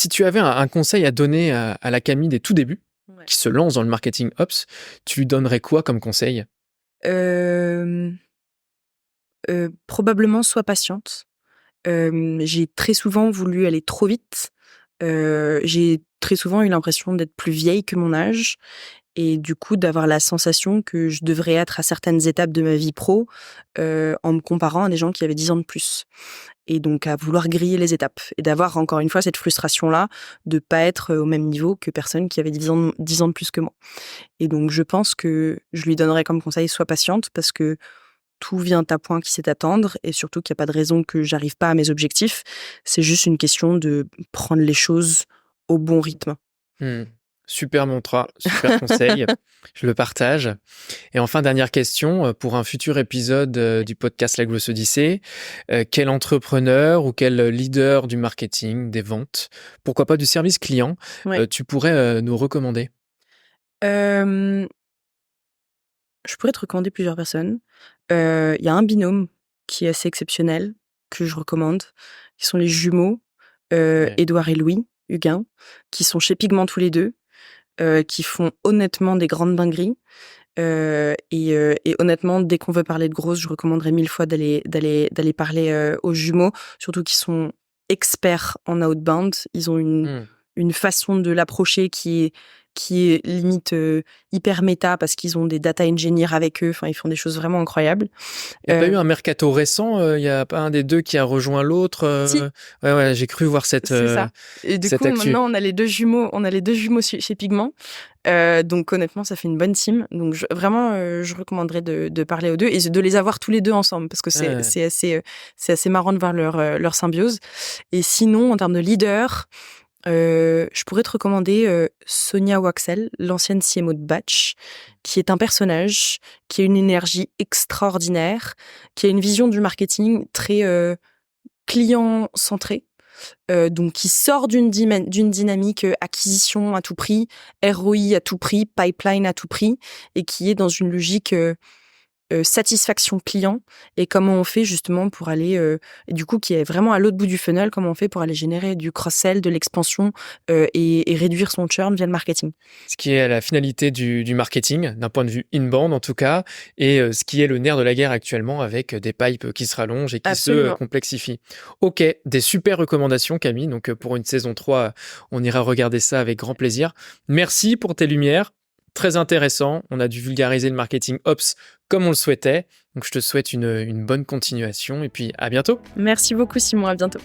tu avais un conseil à donner à la Camille des tout débuts, qui se lance dans le marketing ops, tu lui donnerais quoi comme conseil? Probablement sois patiente. J'ai très souvent voulu aller trop vite. J'ai très souvent eu l'impression d'être plus vieille que mon âge et du coup d'avoir la sensation que je devrais être à certaines étapes de ma vie pro en me comparant à des gens qui avaient 10 ans de plus. Et donc à vouloir griller les étapes et d'avoir encore une fois cette frustration-là de pas être au même niveau que personne qui avait 10 ans de plus que moi. Et donc je pense que je lui donnerais comme conseil sois patiente parce que tout vient à point qui sait attendre et surtout qu'il n'y a pas de raison que j'arrive pas à mes objectifs. C'est juste une question de prendre les choses au bon rythme. Super mantra, super conseil, je le partage. Et enfin, dernière question, pour un futur épisode du podcast La Grosse Odyssée, quel entrepreneur ou quel leader du marketing, des ventes, pourquoi pas du service client, tu pourrais nous recommander? Je pourrais te recommander plusieurs personnes. Il y a un binôme qui est assez exceptionnel, que je recommande, qui sont les jumeaux, Édouard et Louis Huguin, qui sont chez Pigment tous les deux, qui font honnêtement des grandes dingueries. Et honnêtement, dès qu'on veut parler de grosses, je recommanderais 1000 fois d'aller parler aux jumeaux, surtout qu'ils sont experts en outbound. Ils ont une façon de l'approcher qui est limite hyper méta parce qu'ils ont des data engineers avec eux. Enfin, ils font des choses vraiment incroyables. Il n'y a pas eu un mercato récent? Il n'y a pas un des deux qui a rejoint l'autre? Si. Ouais, j'ai cru voir cette C'est ça. Et du coup, maintenant, on a les deux jumeaux chez Pigment. Donc honnêtement, ça fait une bonne team. Donc je recommanderais de parler aux deux et de les avoir tous les deux ensemble parce que c'est assez marrant de voir leur symbiose. Et sinon, en termes de leader, je pourrais te recommander Sonia Waxel, l'ancienne CMO de Batch, qui est un personnage, qui a une énergie extraordinaire, qui a une vision du marketing très client-centrée, donc qui sort d'une dynamique acquisition à tout prix, ROI à tout prix, pipeline à tout prix, et qui est dans une logique satisfaction client, et comment on fait justement pour aller et du coup qui est vraiment à l'autre bout du funnel, comment on fait pour aller générer du cross-sell, de l'expansion et réduire son churn via le marketing. Ce qui est la finalité du marketing, d'un point de vue inbound en tout cas, et ce qui est le nerf de la guerre actuellement avec des pipes qui se rallongent et qui Absolument. se complexifient. Ok, des super recommandations Camille, donc pour une saison 3, on ira regarder ça avec grand plaisir. Merci pour tes lumières. Très intéressant, on a dû vulgariser le marketing Ops comme on le souhaitait. Donc je te souhaite une bonne continuation et puis à bientôt. Merci beaucoup Simon, à bientôt.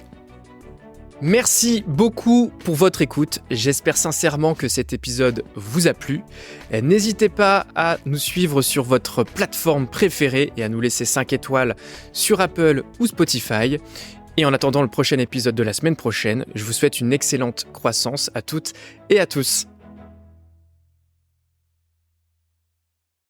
Merci beaucoup pour votre écoute. J'espère sincèrement que cet épisode vous a plu. N'hésitez pas à nous suivre sur votre plateforme préférée et à nous laisser 5 étoiles sur Apple ou Spotify. Et en attendant le prochain épisode de la semaine prochaine, je vous souhaite une excellente croissance à toutes et à tous.